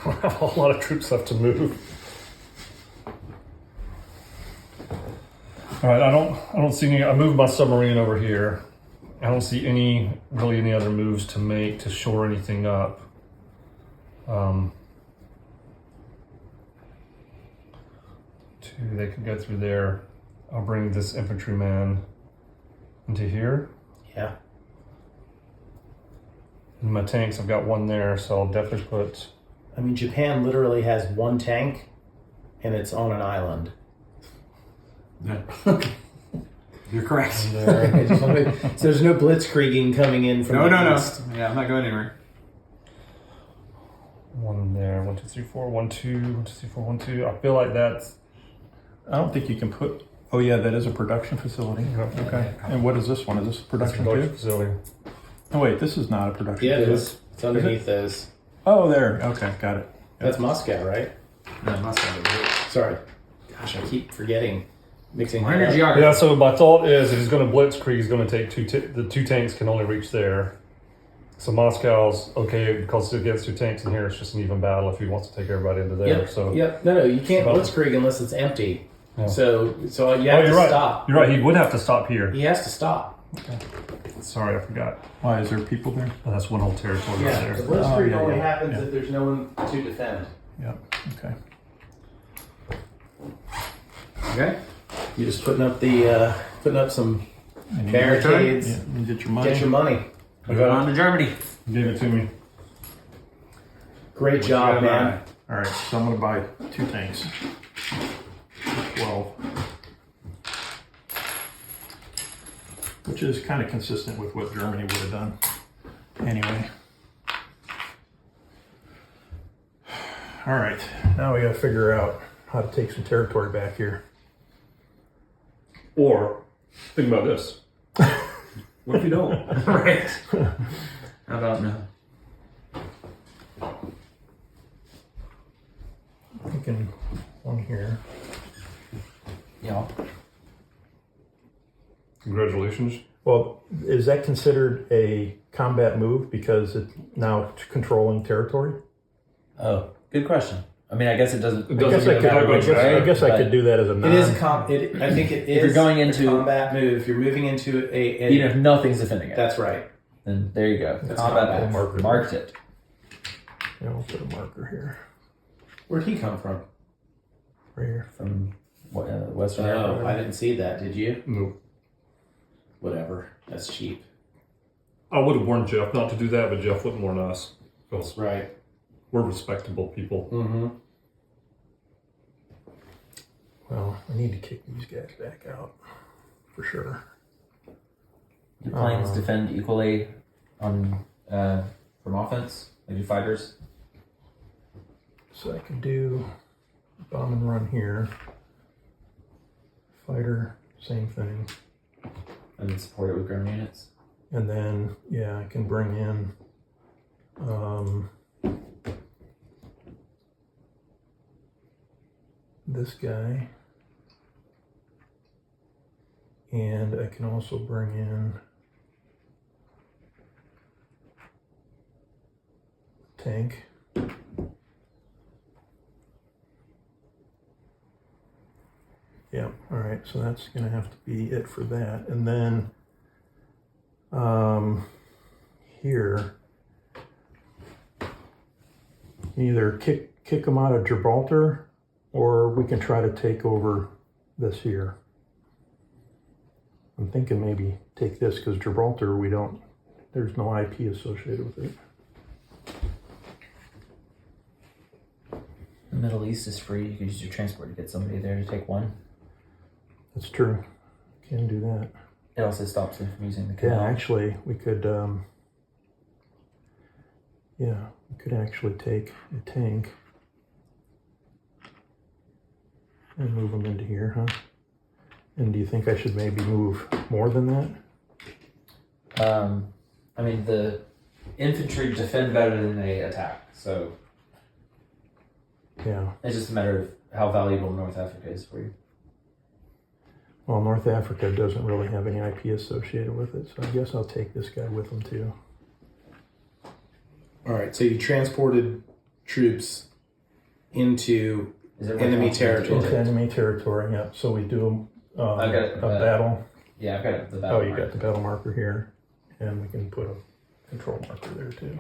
I have a lot of troops left to move. All right, I don't see any. I moved my submarine over here. I don't see any other moves to make to shore anything up. They can go through there. I'll bring this infantryman into here. Yeah. And my tanks, I've got 1 there, so I'll definitely put. I mean, Japan literally has 1 tank, and it's on an island. You're correct. There. I just wanna make- so there's no blitzkrieging coming in from the east. Yeah, I'm not going anywhere. 1 there. 1, 2, 3, 4. 1, 2. 1, 2, 3, 4. 1, 2. I feel like that's. I don't think you can put. Oh yeah, that is a production facility. Okay. And what is this one? Is this a That's a production production too? facility. Oh wait, this is not a production. Yeah, it facility. is. It's underneath those. Oh, there. Okay, got it. That's Moscow, right? No, must have. Sorry. Gosh, I keep forgetting. Mixing We're in that your up. geography. Yeah, so my thought is if he's going to blitzkrieg, he's going to take the 2 tanks can only reach there. So Moscow's okay because it gets 2 tanks in here. It's just an even battle if he wants to take everybody into there. Yep. So Yep. No, you can't About- blitzkrieg unless it's empty. Yeah. So you Oh, have to you're right. stop. You're right. He would have to stop here. He has to stop. Sorry, I forgot. Why is there people there? Oh, that's one whole territory right Yeah. there. The blitzkrieg yeah, only yeah, happens yeah. if there's no one to defend. Yep. Okay. Okay. You're just putting up some And you barricades. Yeah, you get your money. Get your money. I Going got on to Germany. it. Gave it to me. Great job, man. All right, so I'm going to buy 2 tanks. 12. Which is kind of consistent with what Germany would have done. Anyway. All right, now we got to figure out how to take some territory back here. Or think about this. What if you don't? Right. How about no? Thinking one here. Yeah. Congratulations. Well, is that considered a combat move because it's now controlling territory? Oh, good question. I mean, I guess it doesn't. It doesn't really matter which way, I guess I but could do that as a non. It is I think it is. If you're going a into- combat move, if you're moving into a Even if nothing's defending it, that's right. then there you go. That's Combat combat. move. Marked it. Yeah, I'll put a marker here. Where'd he come from? Right here. From Western Oh, Airport. I didn't see that. Did you? Nope. Whatever. That's cheap. I would have warned Jeff not to do that, but Jeff wouldn't warn us. Because Right. we're respectable people. Mm-hmm. Well, I need to kick these guys back out for sure. Do planes defend equally on from offense? Like do fighters? So I can do bomb and run here. Fighter, same thing. And then support it with ground units. And then, yeah, I can bring in this guy. And I can also bring in tank. Yeah, all right, so that's gonna have to be it for that. And then here, either kick them out of Gibraltar, or we can try to take over this here. I'm thinking maybe take this, because Gibraltar, there's no IP associated with it. The Middle East is free. You could use your transport to get somebody there to take one. That's true. Can do that. It also stops them from using the Yeah, canal. actually, we could, actually take a tank and move them into here, huh? And do you think I should maybe move more than that? I mean, the infantry defend better than they attack, so Yeah. it's just a matter of how valuable North Africa is for you. Well, North Africa doesn't really have any IP associated with it, so I guess I'll take this guy with them too. All right, so you transported troops into Is it enemy worth territory. Into enemy territory, yeah. So we do I've got, a battle. Yeah, I've got the battle. Oh, you mark. got the battle marker here, and we can put a control marker there too.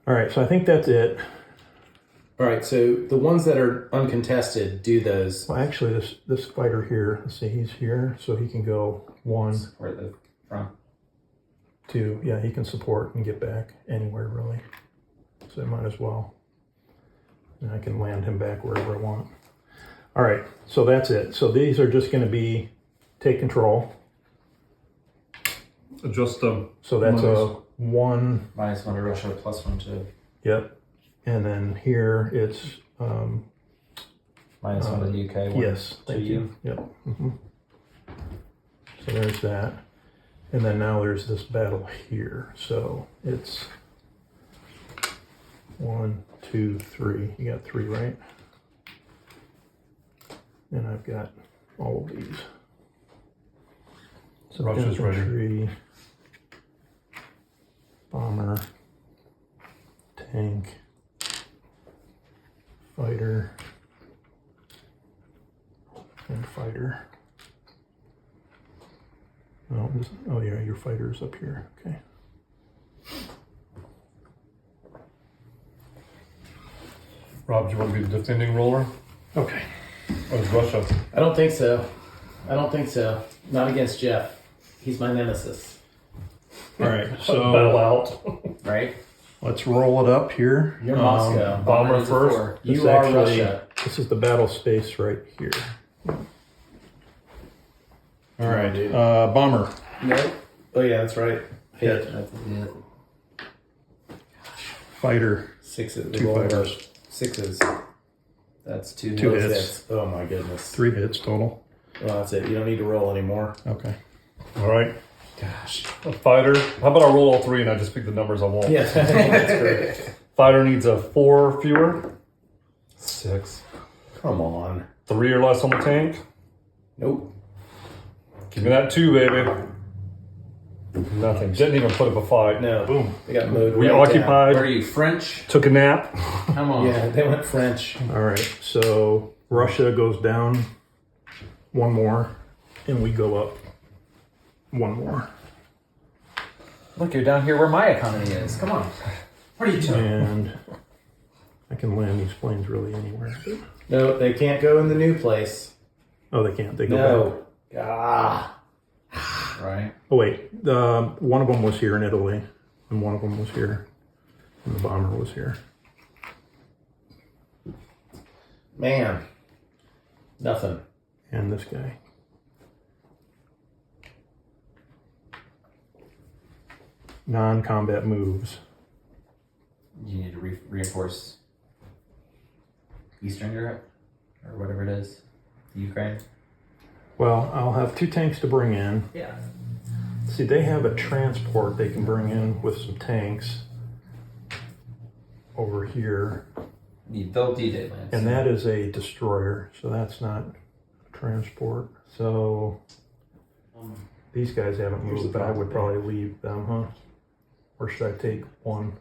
All right, so I think that's it. All right, so the ones that are uncontested, do those. Well, actually, this fighter here, let's see, he's here, so he can go 1, Support the front. 2. Yeah, he can support and get back anywhere, really. So I might as well. And I can land him back wherever I want. All right, so that's it. So these are just going to be take control. Adjust them. So that's a Minus. 1. -1 to Russia, +1 to Yep. And then here it's -1 to the UK. 1 yes, to thank you. Yep. So there's that. And then now there's this battle here. So it's 1, 2, 3. You got 3, right? And I've got all of these. So Russia's ready. infantry, bomber, tank, fighter, and fighter. Oh yeah, your fighter's up here. Okay. Rob, do you want to be the defending roller? Okay. Or is Russia? I don't think so. Not against Jeff. He's my nemesis. All right. Battle So out. Right? let's roll it up here. You're Moscow. bomber needs a first. 4. This You are actually- Russia. This is the battle space right here. All right. dude. Bomber. No. Oh yeah, that's right. Hit. That's it. Fighter. Sixes. Two Roll over. fighters. Sixes. That's 2 Two hits. hits. Oh my goodness. 3 hits total. Well, that's it. You don't need to roll anymore. Okay. All right. Gosh. A fighter. How about I roll all 3 and I just pick the numbers I want? Yes, I think that's great. Fighter needs a 4 fewer. 6. Come on. 3 or less on the tank. Nope. Give me that 2, baby. Nothing. Didn't even put up a fight. No. Boom. They got mowed We right down. occupied. What are you, French? Took a nap. Come on. Yeah, they went French. All right. So Russia goes down 1 more, and we go up 1 more. Look, you're down here where my economy is. Come on. What are you doing? And I can land these planes really anywhere. But, No, they can't go in the new place. oh, they can't. They go back. No. Ah. Right. Oh wait, one of them was here in Italy, and one of them was here, and the bomber was here. Man. Nothing. And this guy. Non-combat moves. You need to reinforce. Eastern Europe or whatever it is, Ukraine. Well, I'll have 2 tanks to bring in. Yeah. See, they have a transport they can bring in with some tanks over here. They'll D-Day land. And that is a destroyer, so that's not transport. So these guys haven't moved, but I would probably leave them, huh? Or should I take one?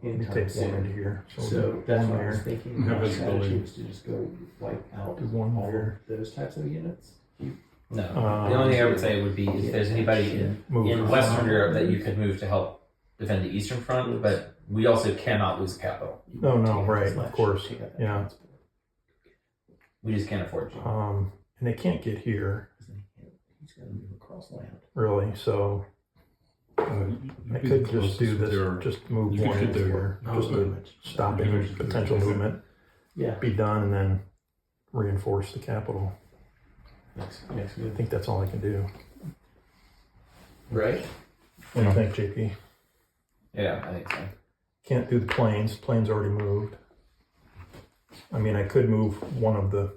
Let me take one into here. So that's one what I was there. thinking. No My visibility. strategy was to just go wipe out Do one all there. of those types of units. No. The only thing I would say would be if there's anybody Move in around. Western Europe that you could move to help defend the Eastern Front, but we also cannot lose capital. No, no, right, of course, yeah. We just can't afford to. And they can't get here, He's going to move across land. really, so I could just do this, just move you one could into do here, it. just to stopping potential movement, Yeah. be done, and then reinforce the capital. Next I move. think that's all I can do. Right? What do you think, JP? Yeah, I think so. Can't do the planes, planes already moved. I mean, I could move one of the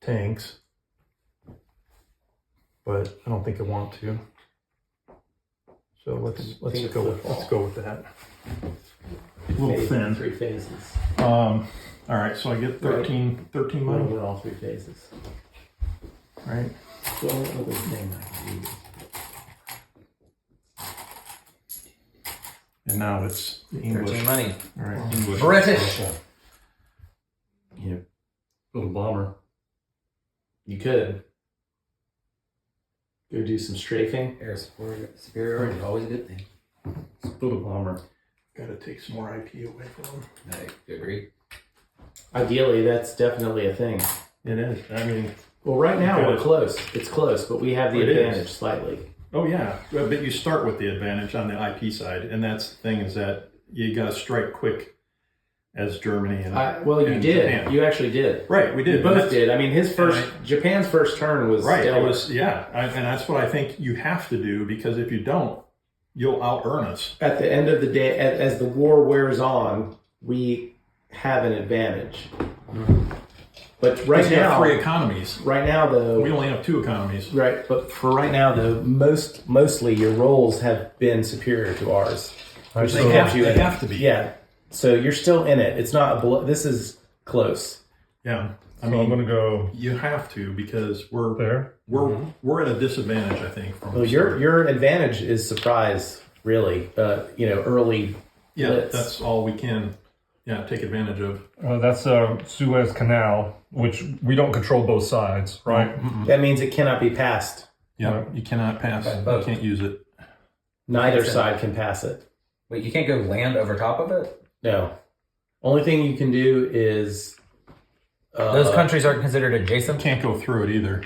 tanks, but I don't think I want to. So let's go with that. A little thin. 3 phases. All right, so I get 13 money, We're all 3 phases. right? So what other thing I can use? And now it's the English. 13 money. All right. English. British. You Little bomber. could go do some strafing. Air superiority is always a good thing. Little bomber. Got to take some more IP away from them. I agree. Ideally, that's definitely a thing. It is. I mean, Well, right now we're Good. close. It's close, but we have the It is. advantage slightly. oh yeah, but you start with the advantage on the IP side, and that's the thing is that you got to strike quick as Germany and Well, you and did. Japan. You actually did. Right, we did. You both That's- did. I mean, Japan's first turn was Right, stellar. it was, yeah, and that's what I think you have to do, because if you don't, you'll out-earn us. At the end of the day, as the war wears on, we have an advantage. But right Because you have now, 3 economies. right now though, We only have 2 economies. right. But for right now though, mostly your rolls have been superior to ours. Which So- they have you. They in it. have to be. Yeah. So you're still in it. It's not. This is close. Yeah, I So I'm mean, going to go you have to, because we're there. we're at a disadvantage, I think. From Well, the start. your advantage is surprise, really. Early. yeah, blitz. that's all we can. Yeah, take advantage of. That's Suez Canal, which we don't control both sides, right? That means it cannot be passed. Yeah, you cannot pass. By You boat. can't use it. Neither side can pass it. Wait, you can't go land over top of it? No. Only thing you can do is Those countries aren't considered adjacent. Can't go through it either.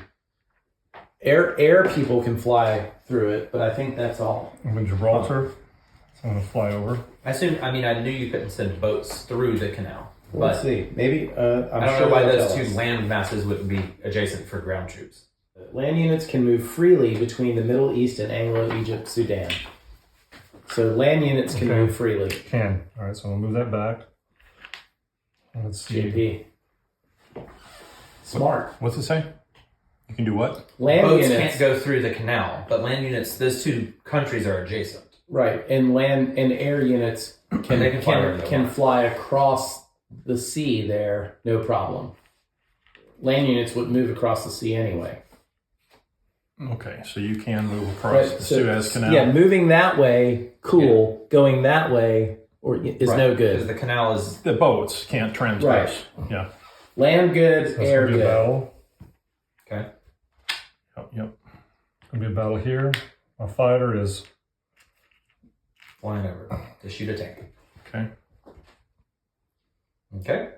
air people can fly through it, but I think that's all. I'm in Gibraltar. So I'm going to fly over. I knew you couldn't send boats through the canal. Let's But see. Maybe I'm I don't sure know why they'll those tell two us. land masses wouldn't be adjacent for ground troops. Land units can move freely between the Middle East and Anglo-Egypt, Sudan. So land units can Okay. move freely. Can. All right, so I'm going to move that back. Let's see. JP. Smart. What's it say? You can do what? Land Boats units. can't go through the canal, but land units, those two countries are adjacent. Right, and land and air units can They can fly wherever they can want. fly across the sea there, no problem. Land units would move across the sea anyway. Okay, so you can move across the Suez Canal. Yeah, moving that way, cool. Going that way is no Because good. the canal is The boats can't transverse. Yeah. Land good, So it's air going to be a good. battle. okay. Yep. It's going to be a battle here. My fighter is Flying over to shoot a tank. Okay. Okay.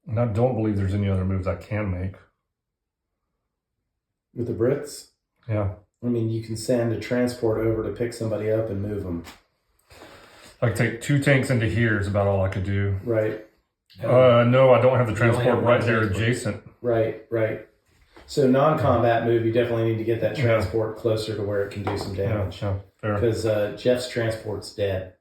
and I don't believe there's any other moves I can make. With the Brits, Yeah. I mean, you can send a transport over to pick somebody up and move them. I could take 2 tanks into here is about all I could do. Right, No, I don't have the You only transport have one right there transport. adjacent. right. So non-combat move, you definitely need to get that transport closer to where it can do some Yeah, damage. yeah, fair. Because Jeff's transport's dead.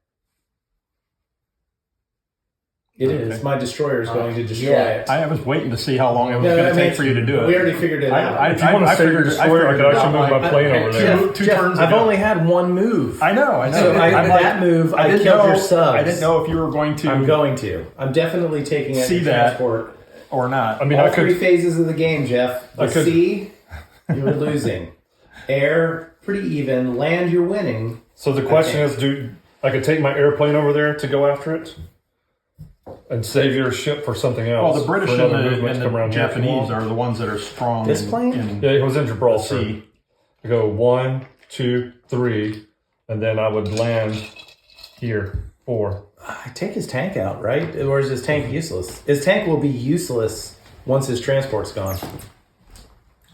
It is. My destroyer is going to destroy it. I was waiting to see how long it was going to take for you to do it. We already figured it out. If you want to save your destroyer, I could actually move my plane over there. Two turns I've ago. only had one move. I know. So that move, I didn't killed know, your subs. I didn't know if you were going to. I'm going to. I'm definitely taking it See to that. transport. or not. I mean, All I could. three phases of the game, Jeff. The sea, you're losing. Air, pretty even. Land, you're winning. So the question is, I could take my airplane over there to go after it, and save your ship for something else. Well, the British for and another movement the to come around here if you Japanese want. are the ones that are strong. This plane? Yeah, it was in Gibraltar. sea. I go 1, 2, 3, and then I would land here 4. I take his tank out, right? Or is his tank useless? His tank will be useless once his transport's gone.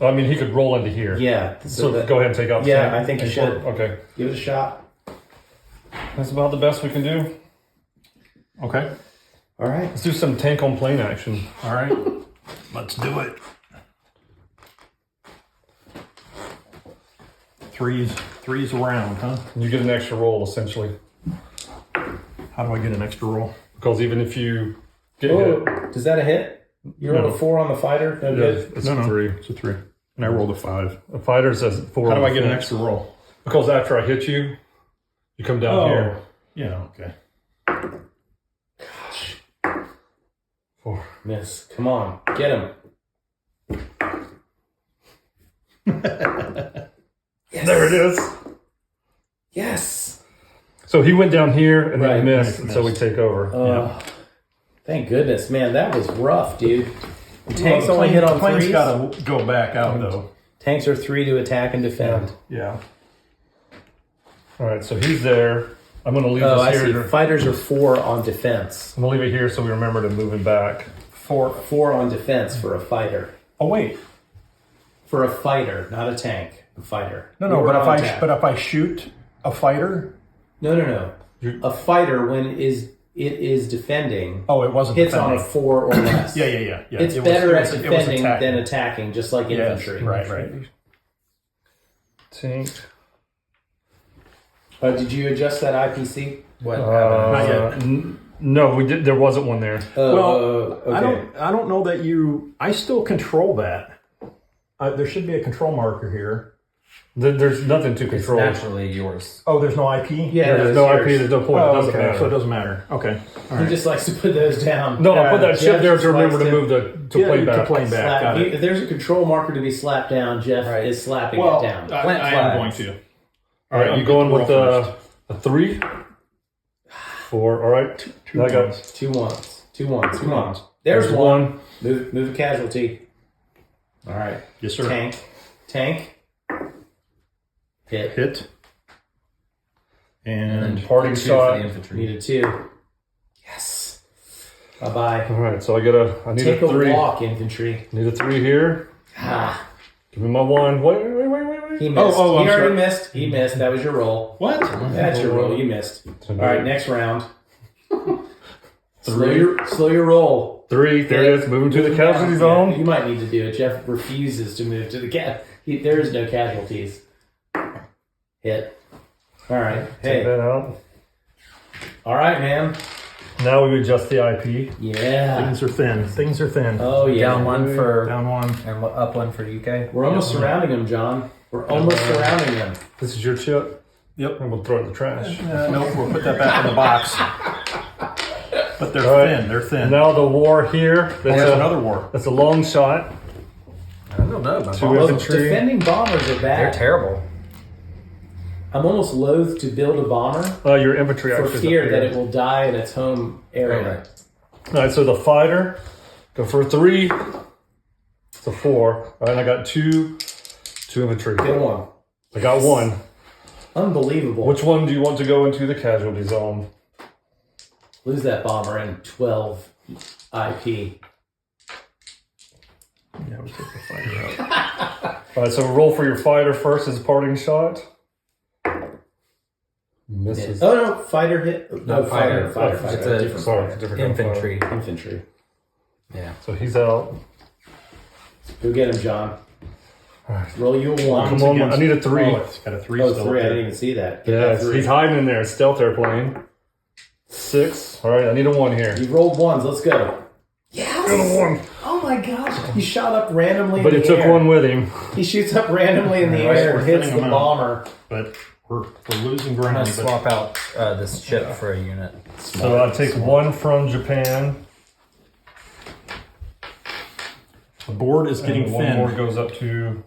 I mean, he could roll into here. Yeah. So go ahead and take out. the Yeah, tank. I think you should. Okay, Give it a shot. that's about the best we can do. Okay. All right. Let's do some tank on plane action. All right. Let's do it. Threes around, huh? You get an extra roll essentially, How do I get an extra roll? because even if you get Oh, hit, does that a hit? You rolled a 4 on the fighter? No good? it's No, a 3. It's a 3. And I rolled a 5. A fighter says 4. How do on I get the an fence. extra roll? Because after I hit you, you come down here. Yeah, okay. 4. Miss. Come on. Get him. Yes. There it is. Yes. So he went down here and Right. then missed, and so we Missed. take over. Oh, thank goodness, man. That was rough, dude. The tanks Well, only hit on the plane's 3s. got to go back out, though. Tanks are 3 to attack and defend. Yeah. All right, so he's there. I'm going to leave Oh, I this see. here. Fighters are 4 on defense. I'm going to leave it here so we remember to move him back. 4 on defense for a fighter. Oh, wait. For a fighter, not a tank. A fighter. No, You were but on if attack. if I shoot a fighter, No. A fighter, when it is defending, oh, it wasn't hits on a defending. 4 or less. Yeah. It's It was- better it at was- it was defending attacking. than attacking, just like Yes, infantry. right. Tank. Did you adjust that IPC? What Not yet. No, we did. There wasn't one there. okay. I don't know that I still control that. There should be a control marker here. There's nothing to It's control. naturally yours. Oh, there's no IP? Yeah, There's it's no yours. IP. There's no point. Oh, it doesn't okay. matter. So it doesn't matter. Okay. All He right. just likes to put those down. No, I put that ship Jeff there just to remember likes to move to plane back. To plane back. Slap. Got it. If there's a control marker to be slapped down, Jeff Right. is slapping Well, it down. I Plant am going flags. to. All right, I'm going with a 3, 4. All right, Two I got ones. 2 ones. 2 ones. Come on. ones. There's one. Move a casualty. All right. Yes, sir. Tank. Hit. Hit. And parting 2 for shot. the infantry. Need a 2. Yes. Bye-bye. All right, so I need Take a a 3. walk, infantry. Need a 3 here. Ah, Give me my 1. Wait. he missed. Oh, he I'm already sorry. missed. He missed. That was your roll. what? That's your roll. You missed. All right, next round. Three. Slow your roll. 3. There it is. Moving to the casualty Yeah, zone. you might need to do it. Jeff refuses to move to the there is no casualties. Hit. All right. Take Hey. that out. All right, man. Now we adjust the IP. Yeah. Things are thin. Oh yeah. Down 1 for Down 1. and up 1 for UK. We're almost surrounding him, John. We're almost surrounding him. This is your chip. Yep. I'm gonna throw it in the trash. Nope, we'll put that back in the box. But they're All right. thin. They're thin. Now the war here. There's another war. That's a long shot. I don't know about 2 Well, infantry. defending bombers are bad. They're terrible. I'm almost loath to build a bomber Your infantry for actually is fear up that here. it will die in its home area. Right. All right, so the fighter, go for a 3. It's a 4. All right, I got 2 infantry. Good one. I got 1. Unbelievable. Which one do you want to go into the casualty zone? Lose that bomber in 12 IP. Yeah, we take the fighter out. All right, so roll for your fighter first as a parting shot. Misses. Oh no, fighter hit. No, fighter. It's Fighter. a- Different Sorry, fighter. different kind of Infantry. Infantry. Yeah. So he's out. Go get him, John. Alright. Roll you a 1. Come on, I need a 3. Oh, it's got a 3 Oh, still. 3. I up didn't there. even see that. Get Yeah, that 3. he's hiding in there. Stealth airplane. 6. All right, I need a 1 here. You rolled ones. Let's go. Got a 1. Oh my gosh. He shot up randomly But in he the took air. one with him. He shoots up randomly in the Right, air we're and hits thinning the them out. bomber. But we're losing I'm ground. gonna But swap out this ship for a unit. So I take 1 from Japan. the board is getting And 1 more thin. goes up to.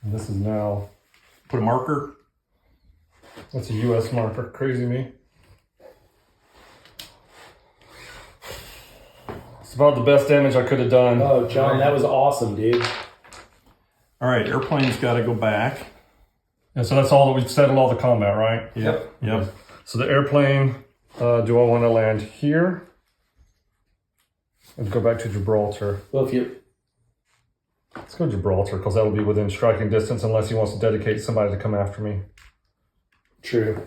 And this is now. Put a marker. That's a U.S. marker. Crazy me. It's about the best damage I could have done. Oh, John, that was awesome, dude. All right, airplane's got to go back. And so that's all that we've settled all the combat, right? Yep. So the airplane, do I want to land here? Let's go back to Gibraltar. Well, if you Let's go Gibraltar because that will be within striking distance unless he wants to dedicate somebody to come after me. true,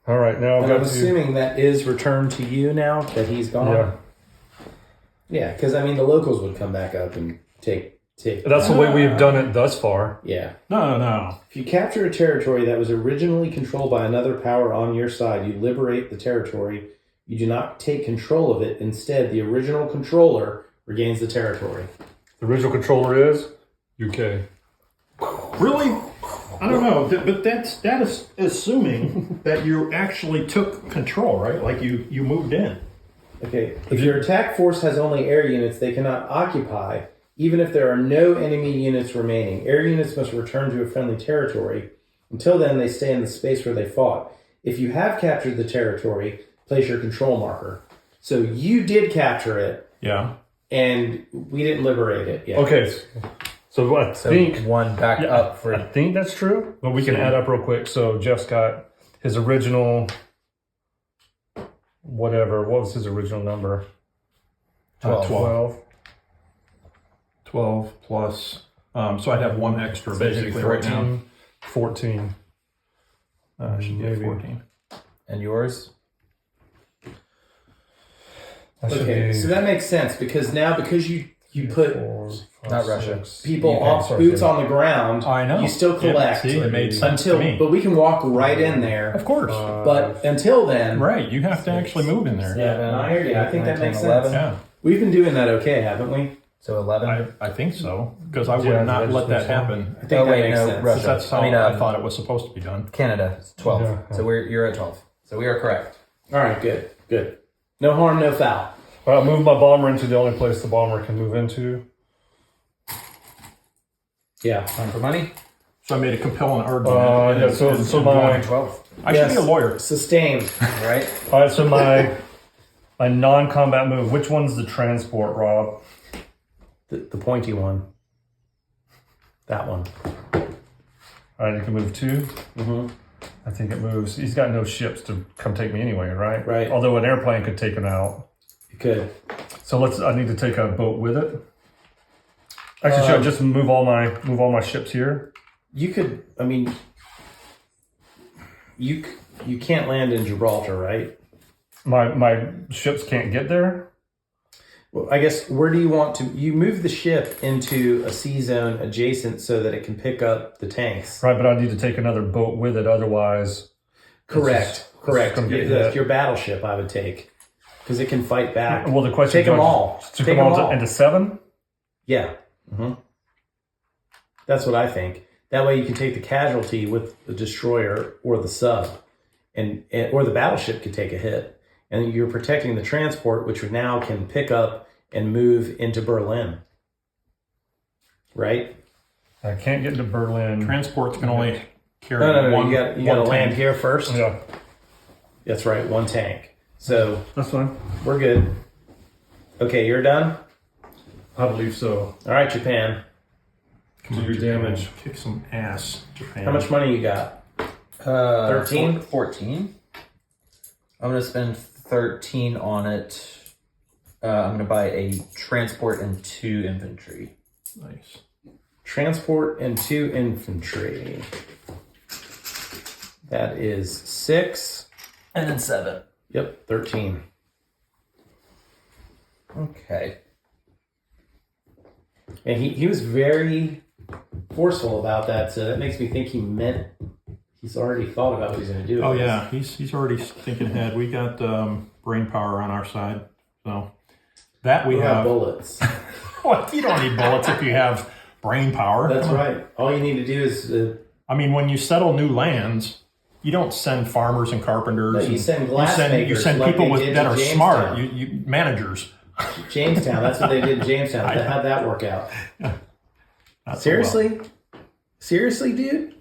All right, now I've and I'm got to. assuming that is returned to you now that he's gone. Yeah, Yeah, because I mean the locals would come back up and take. that's the way we've done it thus far. Yeah. No. If you capture a territory that was originally controlled by another power on your side, you liberate the territory. You do not take control of it. Instead, the original controller regains the territory. The original controller is UK. Really? I don't know, but that is assuming that you actually took control, right? Like you moved in. Okay. If your attack force has only air units, they cannot occupy, even if there are no enemy units remaining. Air units must return to a friendly territory. Until then, they stay in the space where they fought. If you have captured the territory, place your control marker. So you did capture it, Yeah. and we didn't liberate it yet. Okay, so I So think 1 back up I for think that's true, but we can add up real quick. So Jeff's got his original, whatever. What was his original number? 12. 12 plus. So I'd have 1 extra basically right now. 14. Should be at Maybe. 14. And yours? That should Okay, be so that makes sense because you put 4, 5, Not Russia. 6. people Okay, off sorry, boots sorry. on the ground. I know. You still Yeah, collect see, it made sense until, to me. but we can walk right in there. Of course. But until then, Right, you have to actually move in there. yeah, no, I hear you. I think that 19, makes 11. sense. Yeah, We've been doing that okay, haven't we? So 11. I think so, because I would Yeah, not that let makes that sense. happen. I think that makes sense. Because Russia. that's how I mean, I thought it was supposed to be done. Canada is 12. Yeah. So you're at 12. So we are correct. All right, good. No harm, no foul. All right, move my bomber into the only place the bomber can move into. Yeah. Time for money. So I made a compelling argument. Yeah, so my 12. I should be a lawyer. Sustained. Right? all right, so my non-combat move. Which one's the transport, Rob? The pointy one. That one. All right, you can move 2. Mm-hmm. I think it moves. He's got no ships to come take me anyway, right? Right. Although an airplane could take him out. You could. So I need to take a boat with it. Actually, should I just move all my ships here? You could. I mean, you can't land in Gibraltar, right? My ships can't get there. Well, I guess where do you want to? You move the ship into a sea zone adjacent so that it can pick up the tanks. Right, but I need to take another boat with it. Otherwise, Correct. gonna get That's hit. your battleship, I would take, because it can fight back. well, the question Take is, them all. To Take come them on all. into 7. Yeah. Mm-hmm. That's what I think. That way you can take the casualty with the destroyer or the sub, and or the battleship could take a hit, and you're protecting the transport, which now can pick up and move into Berlin. Right? I can't get into Berlin. Transports can only carry No. one. You got to one land tank. here first. Yeah, That's right. 1 tank. So that's fine. we're good. Okay, you're done. I believe so. All right, Japan. Come on, Do your Japan. damage. Kick some ass, Japan. How much money you got? 13? 14. I'm going to spend 13 on it. I'm going to buy a transport and 2 infantry. Nice. Transport and 2 infantry. That is 6. And then 7. Yep, 13. Okay. And he was very forceful about that, so that makes me think he's already thought about what he's going to do. Oh yeah, he's already thinking ahead. We got brain power on our side, so that we have bullets. What? You don't need bullets if you have brain power. That's right. All you need to do is. I mean, when you settle new lands, you don't send farmers and carpenters. No, you send glass makers. You send like people that are smart. Jamestown. You managers. Jamestown. That's what they did in Jamestown. How'd that work out? Seriously? Well. Seriously, dude?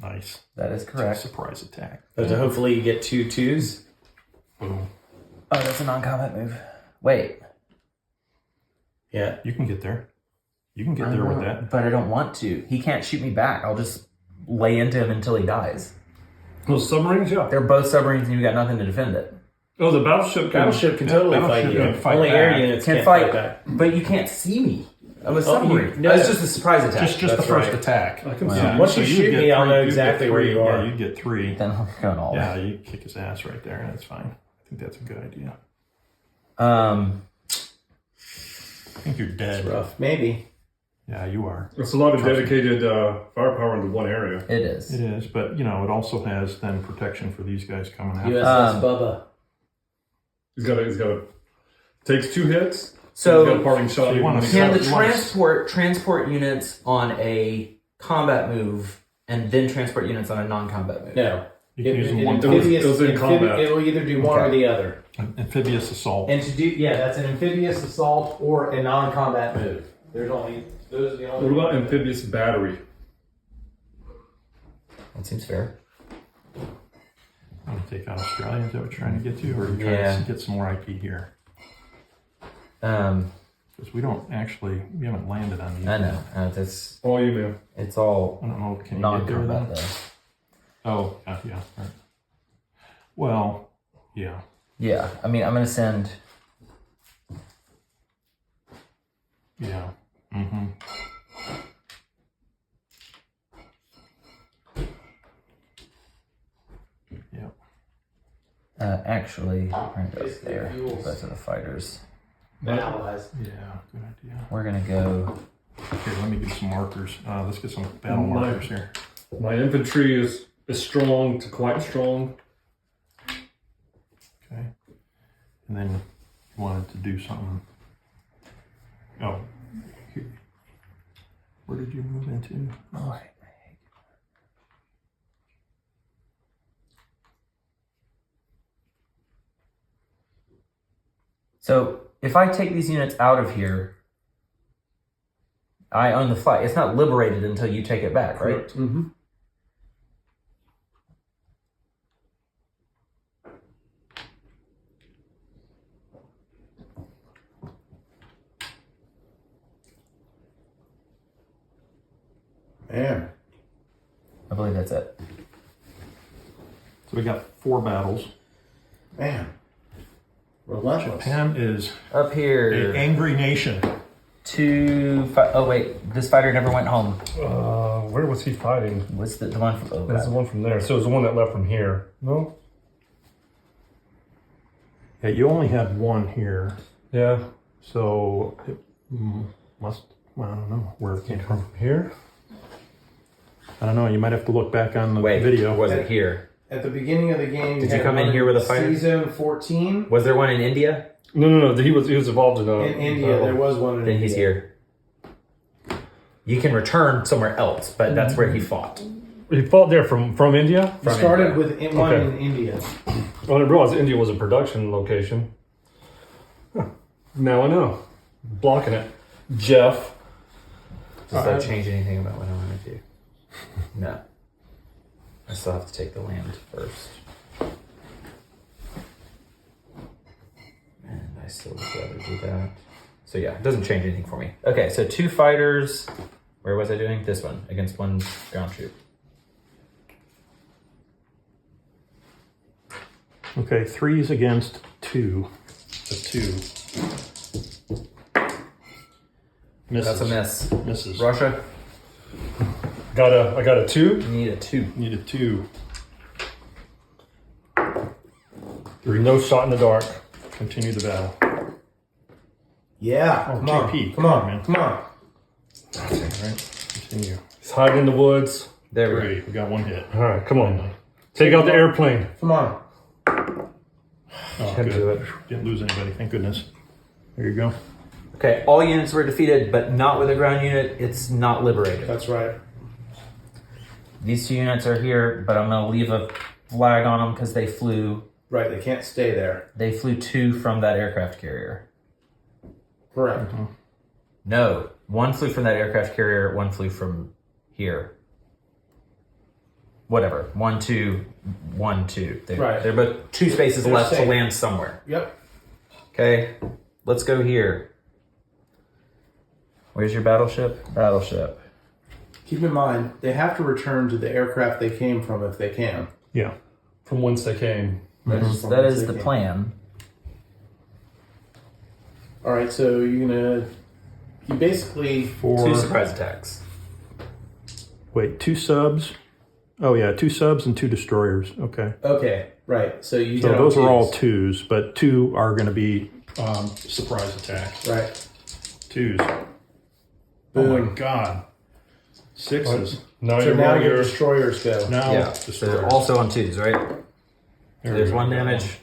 Nice. That is correct. Surprise attack. So hopefully you get 2 2s. Boom. Oh, that's a non-combat move. Wait. Yeah. You can get there. You can get there with that. But I don't want to. He can't shoot me back. I'll just lay into him until he dies. Those submarines, yeah. They're both submarines and you got nothing to defend it. Oh, the battleship Can totally fight you. Only air units Can't fight back. But you can't see me. I'm a submarine. no. It's just a surprise attack. Just the first attack. I can Yeah. Once you you'd shoot get me, I'll know you'd exactly get where 3. you are. Yeah, you'd get 3. Then I'm going all Yeah, out. you kick his ass right there. That's fine. I think that's a good idea. Um, I think you're dead. Rough. Maybe. Yeah, you are. It's a lot of dedicated firepower into one area. it is. It is, but you know, it also has then protection for these guys coming out. USS Bubba. He's got a takes 2 hits. So he's got a parting shot. so you wanna can the You wanna- transport units on a combat move and then transport units on a non-combat move? No. You can use them one It was in combat. It will either do one or Okay. the other. amphibious assault. And to do, that's an amphibious assault or a non-combat move. Those are the only. What about amphibious battery? That seems fair. Want to take out Australia? Is that what you're trying to get to, or are you trying to get some more IP here? Because we haven't landed on these. I know. That's All you, man. it's all I don't know. Can you get there non-combat then? though. Oh, yeah. Right. Well, yeah. Yeah, I mean, I'm gonna send. Yeah. Mm-hmm. Yep. Actually, we're gonna go Basically, there. fuels. Both of the fighters. Allies. Yeah, good idea. We're gonna go. Okay, let me get some markers. Let's get some battle markers here. My infantry is strong to quite strong. Okay. And then you wanted to do something. Oh. Here. Where did you move into? Oh. So if I take these units out of here, I own the flight. It's not liberated until you take it back, right? Mm-hmm. Man. I believe that's it. So we got 4 battles. Man. Relentless. Japan is Up an here, angry nation. oh wait, this fighter never went home. Where was he fighting? What's the one from? Oh, That's the one from there. So it was the one that left from here. No? Yeah, you only had 1 here. Yeah. So it must, well, I don't know where it came from. Here? I don't know. You might have to look back on the Wait, video. was it here? At the beginning of the game, Did you had come in one here with a fighter? C-Zone 14. Was there one in India? No. He was involved in In India, there was one in Then India. he's here. You can return somewhere else, but that's where he fought. He fought there from India? He started India. with one Okay. in India. I didn't realize India was a production location. Huh. Now I know. Blocking it. Jeff. Does that change anything about what I want to do? No. I still have to take the land first. And I still would rather do that. So yeah, it doesn't change anything for me. Okay, so 2 fighters. Where was I doing? This one against 1 ground troop. Okay, 3s against 2. The 2. Misses. That's a miss. Misses. Russia, I got a 2. you need a 2. Need a 2. No shot in the dark. Continue the battle. Yeah. Oh, come on. JP, Come on, man. Come on. All right, continue. He's hiding in the woods. There we go. Great, we got one hit. All right, come on. Take out the airplane. Come on. Oh, Can't good. do it. Didn't lose anybody, thank goodness. There you go. Okay, all units were defeated, but not with a ground unit. It's not liberated. That's right. These two units are here, but I'm going to leave a flag on them because they flew. Right, they can't stay there. They flew 2 from that aircraft carrier. Correct. No, 1 flew from that aircraft carrier. 1 flew from here. Whatever. 1, 2, 1, 2. Right. They're both 2 spaces They're left safe. to land somewhere. Yep. Okay, let's go here. Where's your battleship? Battleship. Keep in mind, they have to return to the aircraft they came from if they can. Yeah. From whence they came. That is the plan. All right, so you basically 2 surprise attacks. Wait, 2 subs? Oh yeah, 2 subs and 2 destroyers. Okay. okay, right. So you So did those on are all twos. 2s, but 2 are going to be surprise attacks. right. 2s. Oh Boom. my god. 6s. Now So you're now rolling your your... destroyers go. Now Yeah, so destroyers. they're also on 2s, right? There we There's go. 1 damage.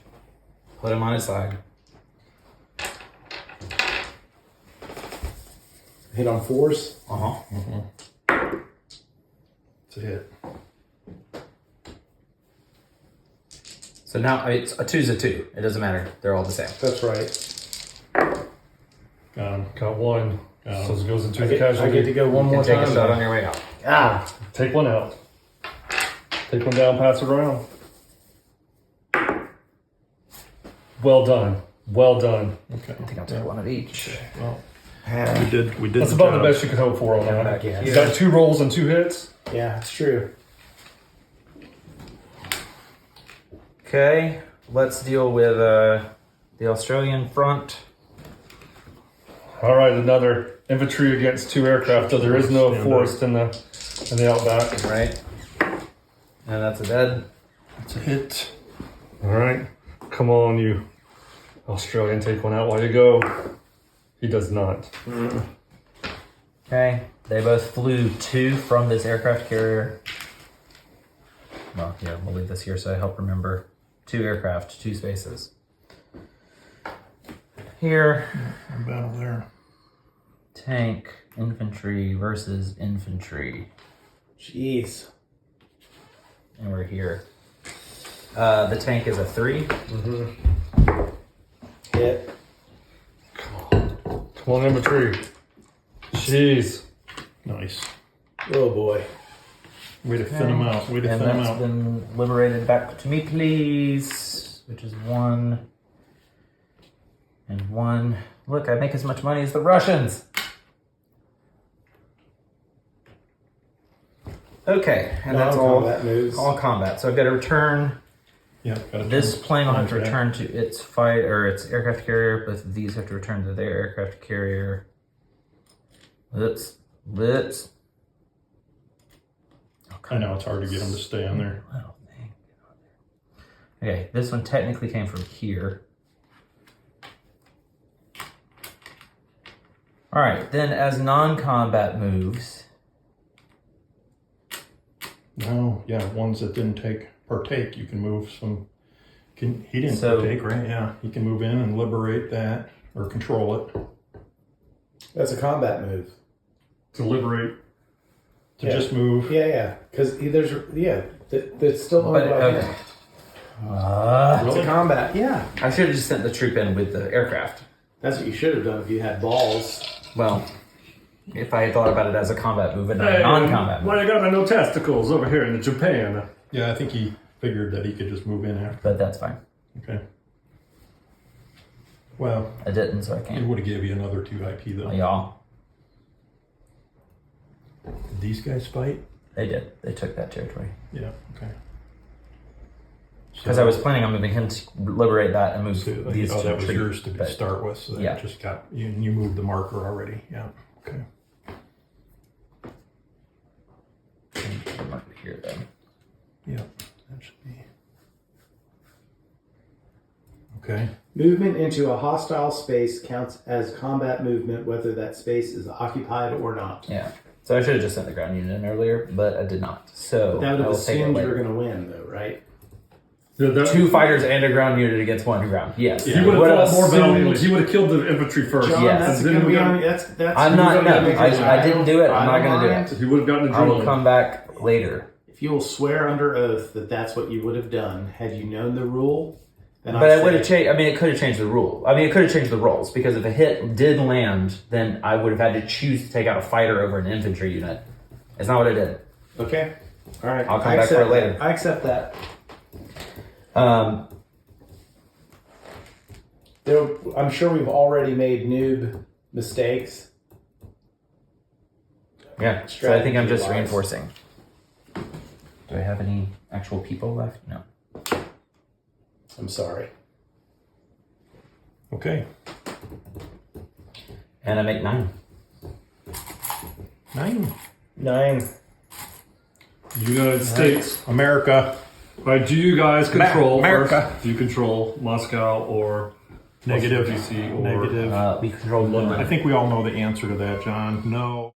Put him on his side. Hit on 4s. It's a hit. So now it's a 2's a 2. It doesn't matter. They're all the same. That's right. Got him. Got 1. Got So him. it goes into I the get casualty. to go one You more can take time. a shot on your way out. Ah. Take 1 out. Take 1 down, pass it around. Well done. Well done. Okay. I think I'll take 1 of each. Well, we did That's the about job. the best you could hope for on Come that. back in You here. got 2 rolls and 2 hits. Yeah, it's true. Okay, let's deal with the Australian front. All right, another infantry against 2 aircraft. So there is no Stand forest in the outback. Right. And that's a dead. It's a hit. All right, come on, you Australian, take 1 out while you go. He does not. Okay, they both flew 2 from this aircraft carrier. Well, yeah, we'll leave this here so I help remember. 2 aircraft, 2 spaces. Here, Battle there. tank, infantry versus infantry. Jeez. And we're here. The tank is a 3. Hit. Come on, infantry. Jeez. Nice. Oh boy. Way to thin them out. Way to And thin them that's out. been liberated back to me, please. Which is 1. And 1. Look, I make as much money as the Russians. Okay, and that's all Non-combat moves. all combat. So I've got to return. Yeah. Gotta This turn- plane will have to turn back. return to its fight or its aircraft carrier. Both of these have to return to their aircraft carrier. Let's. I know it's hard to get them to stay on there. Little thing. Okay, this one technically came from here. All right, then as non-combat moves, No, yeah, ones that didn't partake, you can move some. He didn't So- partake, right? Yeah, he can move in and liberate that or control it That's a combat move. To liberate. to Yeah. just move. Yeah. Because that's still owned but by okay. him. It's a combat. Yeah. I should have just sent the troop in with the aircraft. That's what you should have done if you had balls. Well, if I had thought about it as a combat move and not a non-combat move. Why you got my no testicles over here in Japan? Yeah, I think he figured that he could just move in after. But that's fine. Okay. Well, I didn't, so I it can't. would have gave you another 2 IP though. Y'all, Did these guys fight? they did. They took that territory. Yeah. Okay. Because I was planning on moving him to liberate that and move So, these oh, to that was retreat, yours to but- start with. So that yeah. just got you moved the marker already. Yeah. Okay. Mark it here then. Yeah. That should be. Okay. Movement into a hostile space counts as combat movement, whether that space is occupied or not. Yeah. So I should have just sent the ground unit in earlier, but I did not. So That would I have will take it assumed you later. were going to win, though, right? Yeah, that- 2 fighters and a ground unit against 1 ground. Yes. He would have fought more valiantly. He would have killed the infantry first. John, Yes. that's And then gonna we be got- on. That's. I'm not. No, you I didn't do it. I'm not going to do it. He would have gotten I will adrenaline. come back later. If you will swear under oath that that's what you would have done had you known the rule, then But I would say- have changed. I mean, it could have changed the rule. I mean, it could have changed the roles because if a hit did land, then I would have had to choose to take out a fighter over an infantry unit. It's not what I did. Okay. All right. I'll come I back for accept it later. that. I accept that. I'm sure we've already made noob mistakes. Yeah. So I think I'm just Strategy-wise. reinforcing. Do I have any actual people left? No. I'm sorry. Okay. And I make 9. 9. 9. United States. America. Right, do you guys control America. Earth? Do you control Moscow or Negative. Washington, D.C. or Negative. We control London. I think we all know the answer to that, John. No.